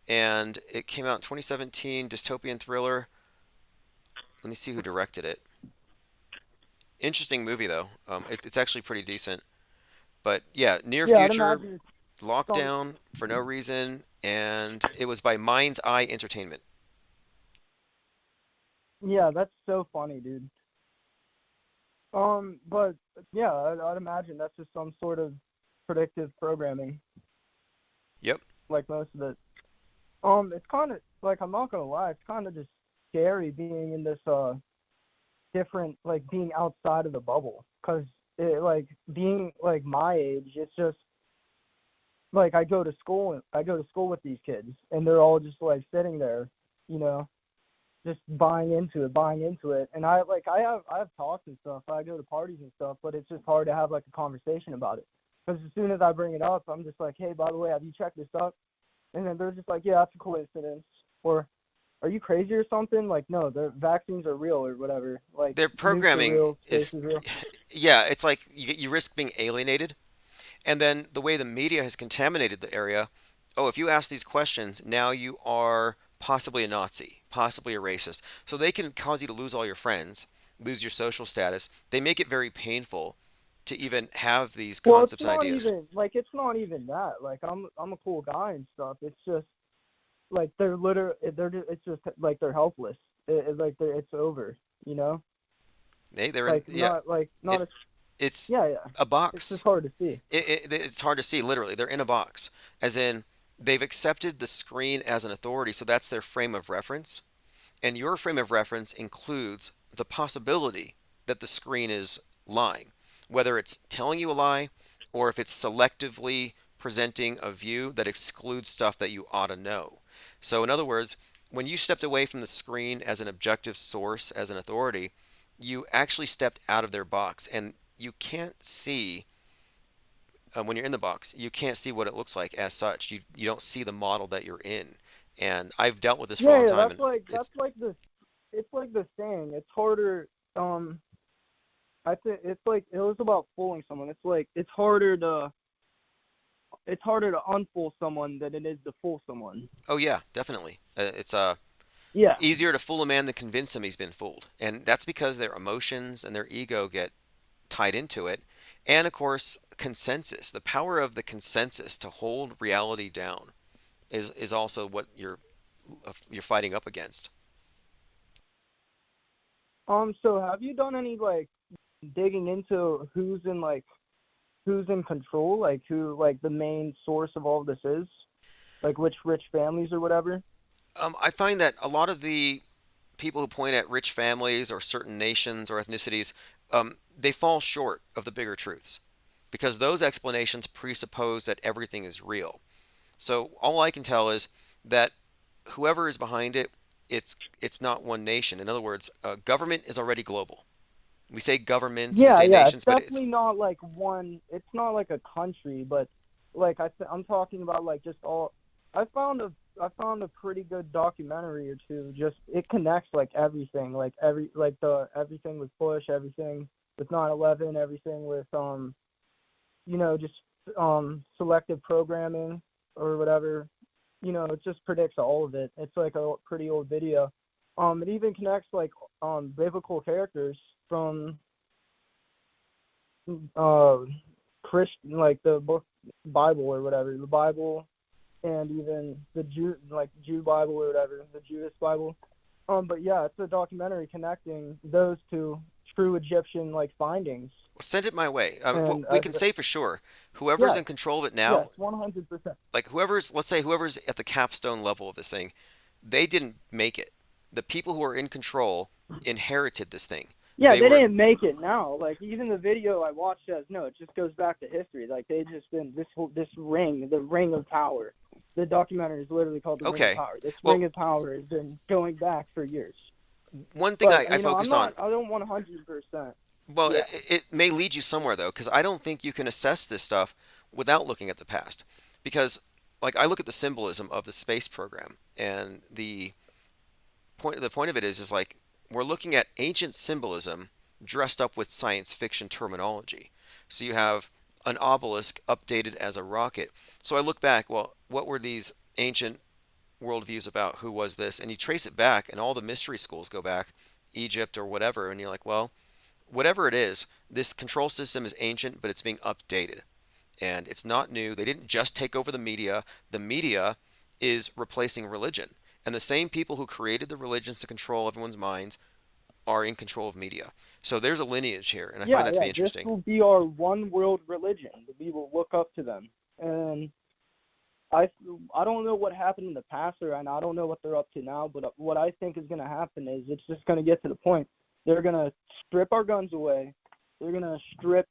and it came out in 2017. Dystopian thriller. Let me see who directed it. Interesting movie though. It's actually pretty decent. But yeah, near Yeah, I'd future, imagine some. lockdown for no reason, and it was by Mind's Eye Entertainment. Yeah, that's so funny, dude. But yeah, I'd imagine that's just some sort of predictive programming, Yep. like most of it. It's kind of like I'm not gonna lie, it's kind of just scary being in this different, like being outside of the bubble, cause like being like my age, it's just like I go to school with these kids, and they're all just like sitting there, you know, just buying into it. And I have talks and stuff. I go to parties and stuff, but it's just hard to have like a conversation about it. Because as soon as I bring it up, I'm just like, hey, by the way, have you checked this out? And then they're just like, yeah, that's a coincidence. Or are you crazy or something? Like, no, the vaccines are real or whatever. Like Their nukes are programming real, space is, is real. yeah, it's like you risk being alienated. And then the way the media has contaminated the area, oh, if you ask these questions, now you are possibly a Nazi, possibly a racist. So they can cause you to lose all your friends, lose your social status. They make it very painful to even have these Well, it's concepts and not ideas. even like it's not even that. Like I'm a cool guy and stuff. It's just like it's just like they're helpless. Like it's over, you know? They're in, Like yeah, not it, a it's yeah, yeah. a It's just box. hard to see. It's hard to see, literally. They're in a box, as in they've accepted the screen as an authority, so that's their frame of reference. And your frame of reference includes the possibility that the screen is lying, whether it's telling you a lie or if it's selectively presenting a view that excludes stuff that you ought to know. So, in other words, when you stepped away from the screen as an objective source, as an authority, you actually stepped out of their box. And you can't see when you're in the box, you can't see what it looks like as such. You don't see the model that you're in. And I've dealt with this for a long Yeah, time, that's and like it's the it's like the saying. It's harder. I think it's like it was about fooling someone. It's like it's harder to unfool someone than it is to fool someone. oh yeah, definitely. It's Yeah. easier to fool a man than convince him he's been fooled, and that's because their emotions and their ego get tied into it. And of course, consensus, the power of the consensus to hold reality down is also what you're fighting up against. So have you done any like digging into who's in control, like who like the main source of all this is, like which rich families or whatever? I find that a lot of the people who point at rich families or certain nations or ethnicities, they fall short of the bigger truths because those explanations presuppose that everything is real. So all I can tell is that whoever is behind it, it's not one nation. In other words, government is already global. We say governments, we Yeah, say yeah, it's nations, but it's definitely not like one. It's not like a country, but like I'm talking about like just all. I found a pretty good documentary or two. Just it connects like everything, like everything with Bush, everything with 9/11, everything with just selective programming or whatever. It just predicts all of it. It's like a pretty old video. It even connects like biblical characters from uh Christian, like the book Bible or whatever, the Bible, and even the Jew Bible or whatever, the Jewish Bible. But yeah, it's a documentary connecting those two true Egyptian like findings. send it my way. And We can say for sure, whoever's yes, in control of it yes, now, 100%. like let's say whoever's at the capstone level of this thing, they didn't make it. The people who are in control inherited this thing. Yeah, They they were didn't make it now. Like even the video I watched says no, it just goes back to history. Like they just been this ring, the ring of power. The documentary is literally called the Ring of okay. Power. This Well, ring of power has been going back for years. one thing But I I'm focus on. not. I don't 100%. Well, Yeah. it may lead you somewhere though, because I don't think you can assess this stuff without looking at the past. Because, like, I look at the symbolism of the space program, and the point of it is like we're looking at ancient symbolism dressed up with science fiction terminology. So you have an obelisk updated as a rocket. So I look back, well, what were these ancient worldviews about? Who was this? And you trace it back, and all the mystery schools go back, Egypt or whatever, and you're like, well, whatever it is, this control system is ancient, but it's being updated. And it's not new. They didn't just take over the media. The media is replacing religion. And the same people who created the religions to control everyone's minds are in control of media. So there's a lineage here, and I find Yeah, that to yeah. be This interesting. will be our one world religion. We will look up to them. And I I don't know what happened in the past, and I don't know what they're up to now. But what I think is going to happen is it's just going to get to the point. They're going to strip our guns away. They're going to strip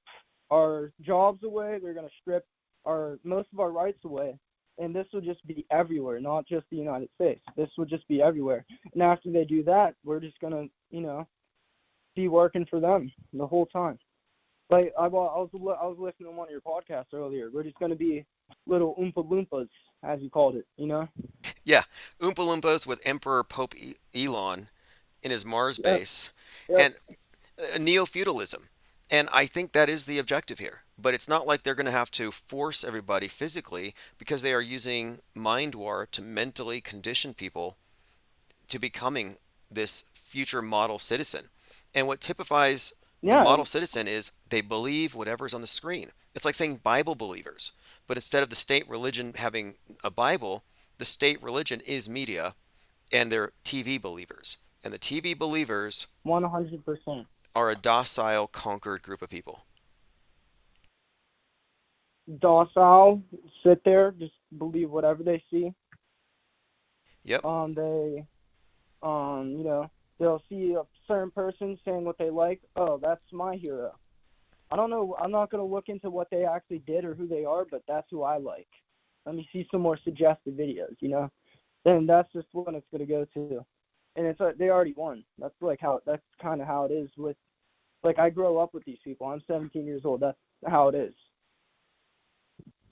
our jobs away. They're going to strip most of our rights away. And this will just be everywhere, not just the United States. This will just be everywhere. And after they do that, we're just going to, be working for them the whole time. Like I was listening to one of your podcasts earlier. We're just going to be little Oompa Loompas, as you called it. Yeah, Oompa Loompas with Emperor Pope Elon in his Mars Yep. base, Yep. and neo-feudalism. And I think that is the objective here. But it's not like they're going to have to force everybody physically because they are using mind war to mentally condition people to becoming this future model citizen. And what typifies the Yeah. model citizen is they believe whatever's on the screen. It's like saying Bible believers. But instead of the state religion having a Bible, the state religion is media and they're TV believers. And the TV believers 100%. are a docile, conquered group of people. Docile, sit there, just believe whatever they see. Yep. They, they'll see a certain person saying what they like. Oh, that's my hero. I don't know. I'm not going to look into what they actually did or who they are, but that's who I like. Let me see some more suggested videos, Then that's just what it's going to go to. And it's they already won. That's kind of how it is with Like, I grow up with these people. I'm 17 years old. That's how it is.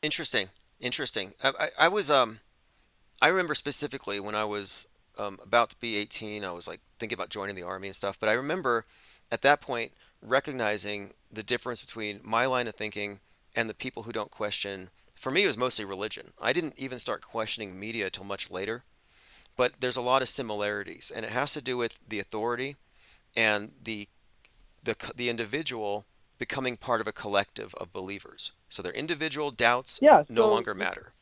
Interesting. Interesting. I was I remember specifically when I was about to be 18, I was like thinking about joining the army and stuff. But I remember at that point recognizing the difference between my line of thinking and the people who don't question. For me, it was mostly religion. I didn't even start questioning media till much later. But there's a lot of similarities, and it has to do with the authority and the individual becoming part of a collective of believers. So their individual doubts Yeah, no so longer matter.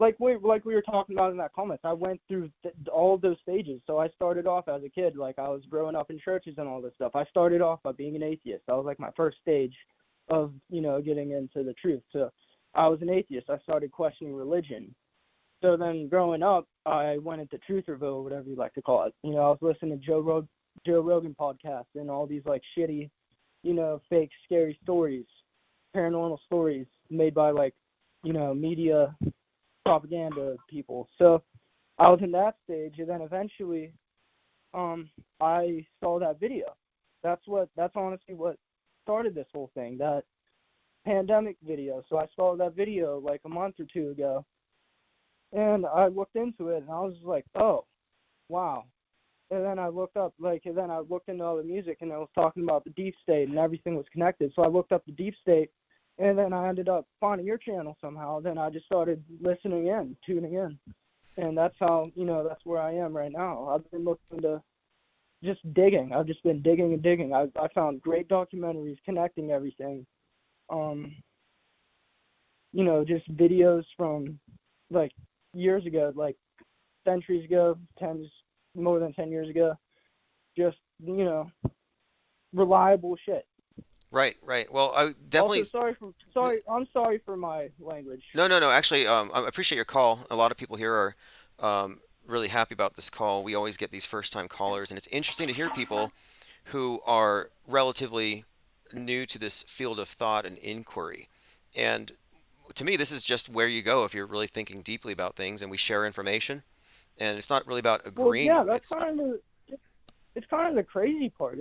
like we were talking about in that comments, I went through all of those stages. So I started off as a kid, like I was growing up in churches and all this stuff. I started off by being an atheist. That was like my first stage of, getting into the truth. So I was an atheist. I started questioning religion. So then growing up, I went into Trutherville, whatever you like to call it. I was listening to Joe Rogan podcast and all these like shitty, fake scary stories, paranormal stories made by like, media propaganda people. So I was in that stage, and then eventually, I saw that video. That's honestly what started this whole thing, that pandemic video. So I saw that video like a month or two ago, and I looked into it, and I was like, oh, wow. And then I looked into all the music, and it was talking about the deep state, and everything was connected. So I looked up the deep state, and then I ended up finding your channel somehow. Then I just started listening in, tuning in. And that's how, that's where I am right now. I've been looking to just digging. I've just been digging and digging. I found great documentaries connecting everything. Just videos from like years ago, like centuries ago, more than 10 years ago. Just, reliable shit. Right, right. Well, I definitely. Also, I'm sorry for my language. No, no, no. Actually, I appreciate your call. A lot of people here are really happy about this call. We always get these first-time callers, and it's interesting to hear people who are relatively new to this field of thought and inquiry. And to me, this is just where you go if you're really thinking deeply about things, and we share information. And it's not really about Well, agreeing. yeah, it's kind of the crazy part.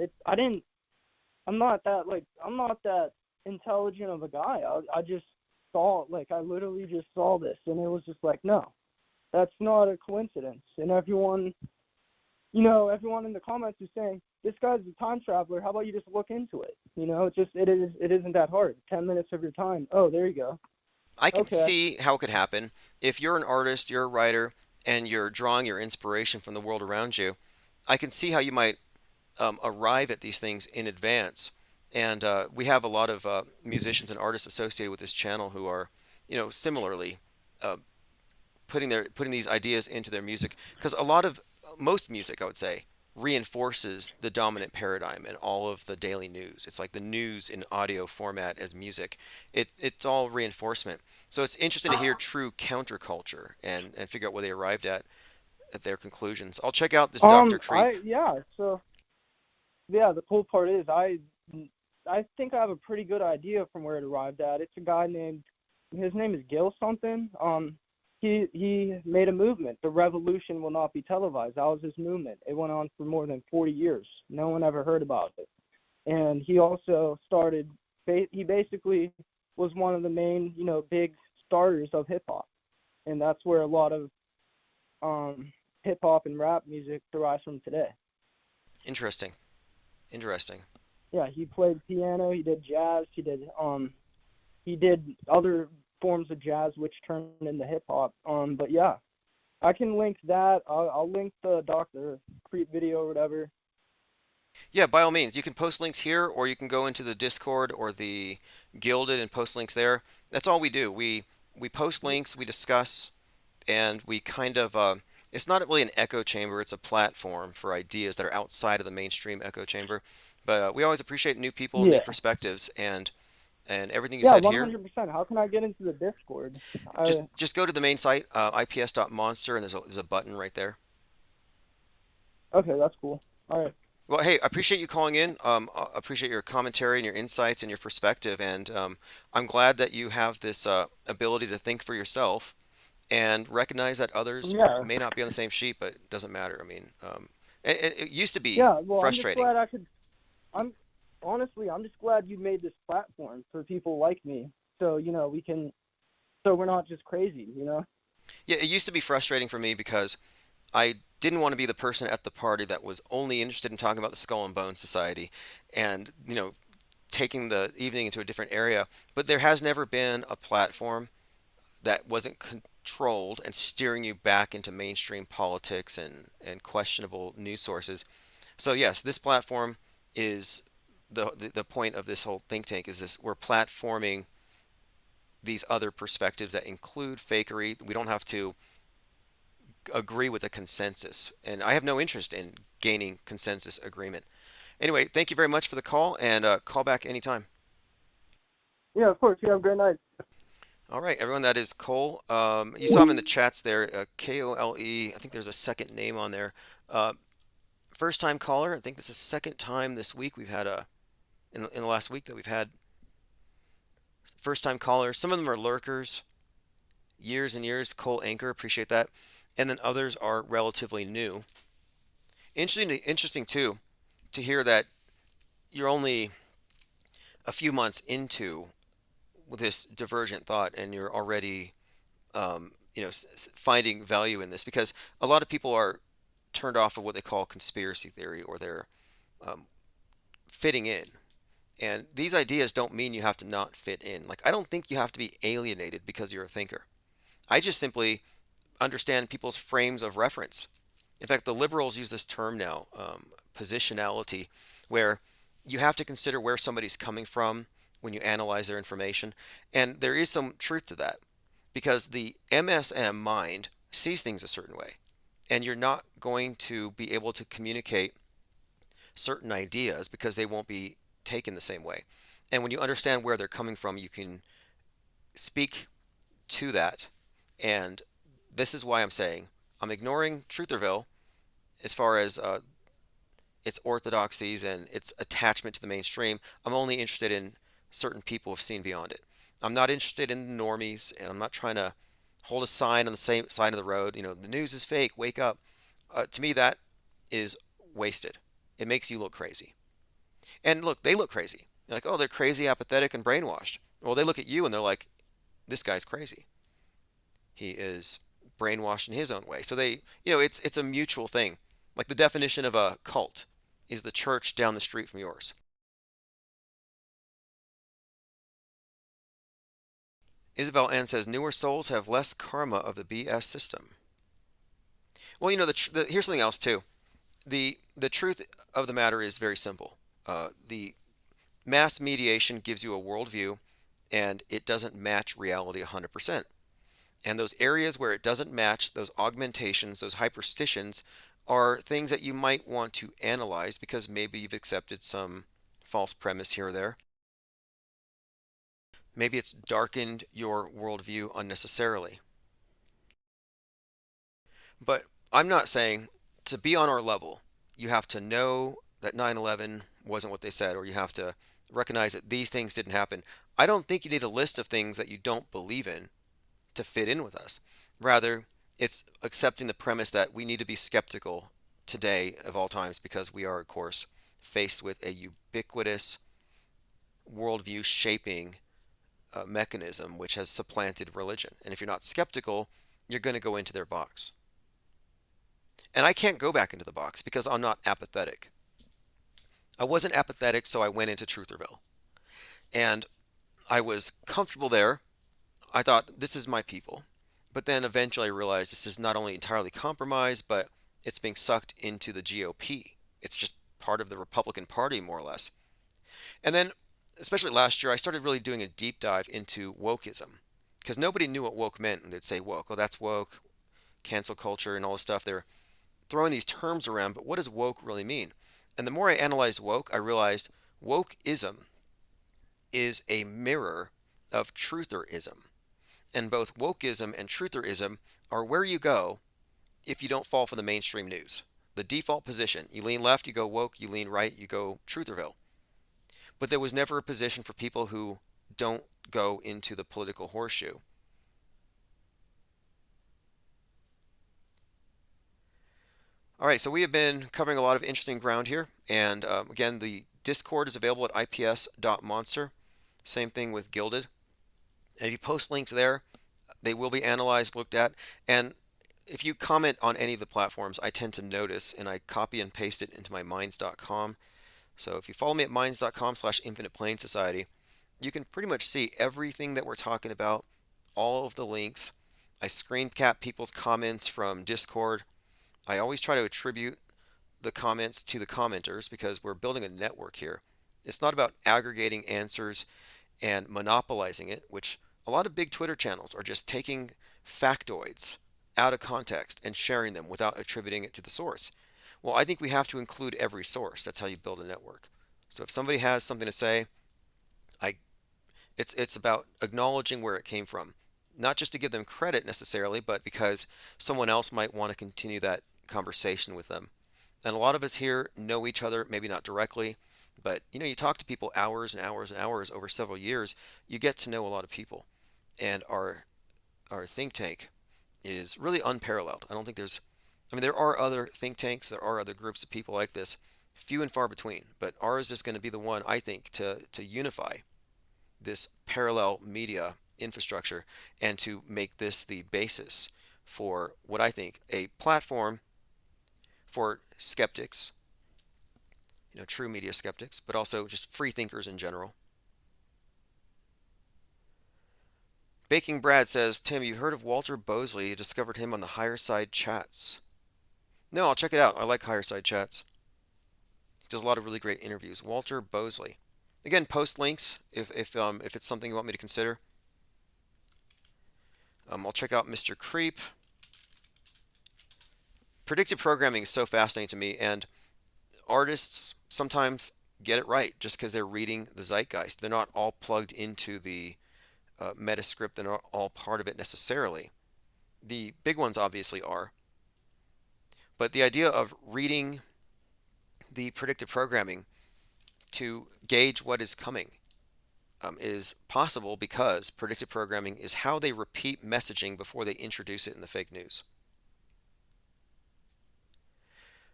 I'm not that intelligent of a guy. I just I literally just saw this, and it was just like, no, that's not a coincidence. And everyone in the comments is saying, this guy's a time traveler. How about you just look into it? It isn't that hard. 10 minutes of your time. Oh, there you go. I can Okay. see how it could happen. If you're an artist, you're a writer, and you're drawing your inspiration from the world around you, I can see how you might arrive at these things in advance. And we have a lot of musicians and artists associated with this channel who are, similarly uh, putting these ideas into their music. Because most music, I would say, reinforces the dominant paradigm in all of the daily news. It's like the news in audio format as music. It's all reinforcement. So it's interesting to hear true counterculture and figure out where they arrived at their conclusions. I'll check out this Dr. Creep. So the cool part is I think I have a pretty good idea from where it arrived at. It's a guy his name is Gil something. He made a movement. The revolution will not be televised. That was his movement. It went on for more than 40 years. No one ever heard about it. And he also he basically was one of the main, big starters of hip hop. And that's where a lot of hip hop and rap music derives from today. Interesting. Interesting. Yeah, he played piano, he did jazz, he did other forms of jazz which turned into hip hop. But yeah, I can link that. I'll link the Dr. Creep video or whatever. Yeah, by all means. You can post links here, or you can go into the Discord or the Gilded and post links there. That's all we do. We post links, we discuss, and we kind of it's not really an echo chamber. It's a platform for ideas that are outside of the mainstream echo chamber. But we always appreciate new people, new Yeah. perspectives, and everything you Yeah, said here. 100%. How can I get into the Discord? Just go to the main site, ips.monster, and there's a button right there. Okay, that's cool. All right. Well, hey, I appreciate you calling in. I appreciate your commentary and your insights and your perspective, and I'm glad that you have this ability to think for yourself and recognize that others Yeah. may not be on the same sheet, but it doesn't matter. I mean, it used to be Yeah, well, frustrating. I'm just glad I could. I'm honestly, I'm just glad you made this platform for people like me. So, so we're not just crazy. Yeah, it used to be frustrating for me because I didn't want to be the person at the party that was only interested in talking about the Skull and Bones Society and, taking the evening into a different area. But there has never been a platform that wasn't controlled and steering you back into mainstream politics and questionable news sources. So yes, this platform is the point of this whole think tank is this: we're platforming these other perspectives that include fakery. We don't have to agree with a consensus, and I have no interest in gaining consensus agreement. Anyway, thank you very much for the call, and call back anytime. Yeah, of course. You have a great night. All right, everyone, that is Cole. You saw him in the chats there, Kole. I think there's a second name on there. Uh, First time caller. I think this is second time this week we've had in the last week that we've had first time callers. Some of them are lurkers, years and years. Cole Anchor, appreciate that. And then others are relatively new. Interesting too to hear that you're only a few months into this divergent thought and you're already finding value in this, because a lot of people are turned off of what they call conspiracy theory, or they're um, fitting in. And these ideas don't mean you have to not fit in. Like, I don't think you have to be alienated because you're a thinker. I just simply understand people's frames of reference. In fact, the liberals use this term now, positionality, where you have to consider where somebody's coming from when you analyze their information. And there is some truth to that, because the MSM mind sees things a certain way, and you're not going to be able to communicate certain ideas because they won't be taken the same way. And when you understand where they're coming from, you can speak to that. And this is why I'm saying I'm ignoring Trutherville as far as its orthodoxies and its attachment to the mainstream. I'm only interested in certain people who've seen beyond it. I'm not interested in the normies, and I'm not trying to hold a sign on the same side of the road. The news is fake, wake up. To me, that is wasted. It makes you look crazy. And look, they look crazy. You're like, oh, they're crazy, apathetic, and brainwashed. Well, they look at you and they're like, this guy's crazy. He is brainwashed in his own way. So it's a mutual thing. Like, the definition of a cult is the church down the street from yours. Isabel N says newer souls have less karma of the BS system. Well, here's something else too. The truth of the matter is very simple. The mass mediation gives you a worldview, and it doesn't match reality 100%. And those areas where it doesn't match, those augmentations, those hyperstitions, are things that you might want to analyze, because maybe you've accepted some false premise here or there. Maybe it's darkened your worldview unnecessarily. But I'm not saying to be on our level, you have to know that 9/11 wasn't what they said, or you have to recognize that these things didn't happen. I don't think you need a list of things that you don't believe in to fit in with us. Rather, it's accepting the premise that we need to be skeptical today of all times, because we are, of course, faced with a ubiquitous worldview shaping mechanism which has supplanted religion. And if you're not skeptical, you're going to go into their box. And I can't go back into the box because I'm not apathetic. I wasn't apathetic, so I went into Trutherville. And I was comfortable there. I thought, this is my people. But then eventually I realized this is not only entirely compromised, but it's being sucked into the GOP. It's just part of the Republican Party, more or less. And then, especially last year, I started really doing a deep dive into wokeism, because nobody knew what woke meant. And they'd say woke, oh, that's woke, cancel culture, and all this stuff. They're throwing these terms around, but what does woke really mean? And the more I analyzed woke, I realized wokeism is a mirror of trutherism. And both wokeism and trutherism are where you go if you don't fall for the mainstream news. The default position: you lean left, you go woke; you lean right, you go Trutherville. But there was never a position for people who don't go into the political horseshoe. All right, so we have been covering a lot of interesting ground here. And again, the Discord is available at ips.monster. Same thing with Gilded. And if you post links there, they will be analyzed, looked at. And if you comment on any of the platforms, I tend to notice and I copy and paste it into my minds.com. So if you follow me at minds.com/Infinite Plane Society, you can pretty much see everything that we're talking about, all of the links. I screen cap people's comments from Discord. I always try to attribute the comments to the commenters because we're building a network here. It's not about aggregating answers and monopolizing it, which a lot of big Twitter channels are just taking factoids out of context and sharing them without attributing it to the source. Well, I think we have to include every source. That's how you build a network. So if somebody has something to say, it's about acknowledging where it came from. Not just to give them credit necessarily, but because someone else might want to continue that conversation with them. And a lot of us here know each other, maybe not directly, but you talk to people hours and hours and hours over several years, you get to know a lot of people. And our think tank is really unparalleled. I don't think there are other think tanks, there are other groups of people like this, few and far between, but ours is going to be the one, I think, to unify this parallel media infrastructure and to make this the basis for what I think a platform for skeptics, true media skeptics, but also just free thinkers in general. Baking Brad says, Tim, you heard of Walter Bosley? You discovered him on the Higher Side Chats. No, I'll check it out. I like Higher Side Chats. He does a lot of really great interviews. Walter Bosley. Again, post links if it's something you want me to consider. I'll check out Mr. Creep. Predictive programming is so fascinating to me, and artists sometimes get it right just because they're reading the zeitgeist. They're not all plugged into the metascript. They're not all part of it necessarily. The big ones obviously are. But the idea of reading the predictive programming to gauge what is coming is possible because predictive programming is how they repeat messaging before they introduce it in the fake news.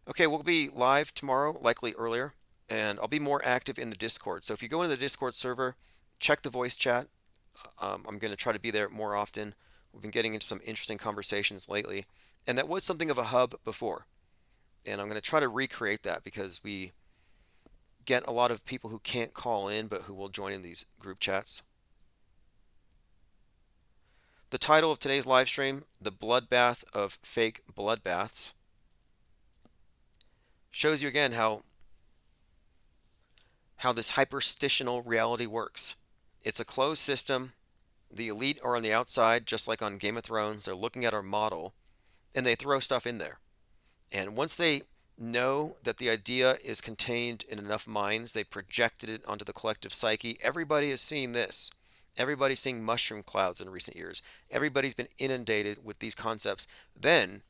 Okay, we'll be live tomorrow, likely earlier, and I'll be more active in the Discord. So if you go into the Discord server, check the voice chat. I'm going to try to be there more often. We've been getting into some interesting conversations lately, and that was something of a hub before. And I'm going to try to recreate that because we get a lot of people who can't call in but who will join in these group chats. The title of today's live stream, The Bloodbath of Fake Bloodbaths, shows you again how this hyperstitional reality works. It's a closed system. The elite are on the outside, just like on Game of Thrones. They're looking at our model, and they throw stuff in there. And once they know that the idea is contained in enough minds, they projected it onto the collective psyche. Everybody is seeing this. Everybody's seeing mushroom clouds in recent years. Everybody's been inundated with these concepts. Then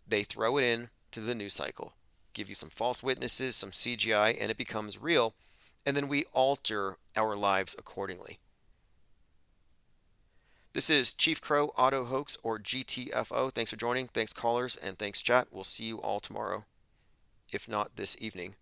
they throw it in to the news cycle, give you some false witnesses, some CGI, and it becomes real. And then we alter our lives accordingly. This is Chief Crow Auto Hoax, or GTFO. Thanks for joining. Thanks, callers, and thanks, chat. We'll see you all tomorrow, if not this evening.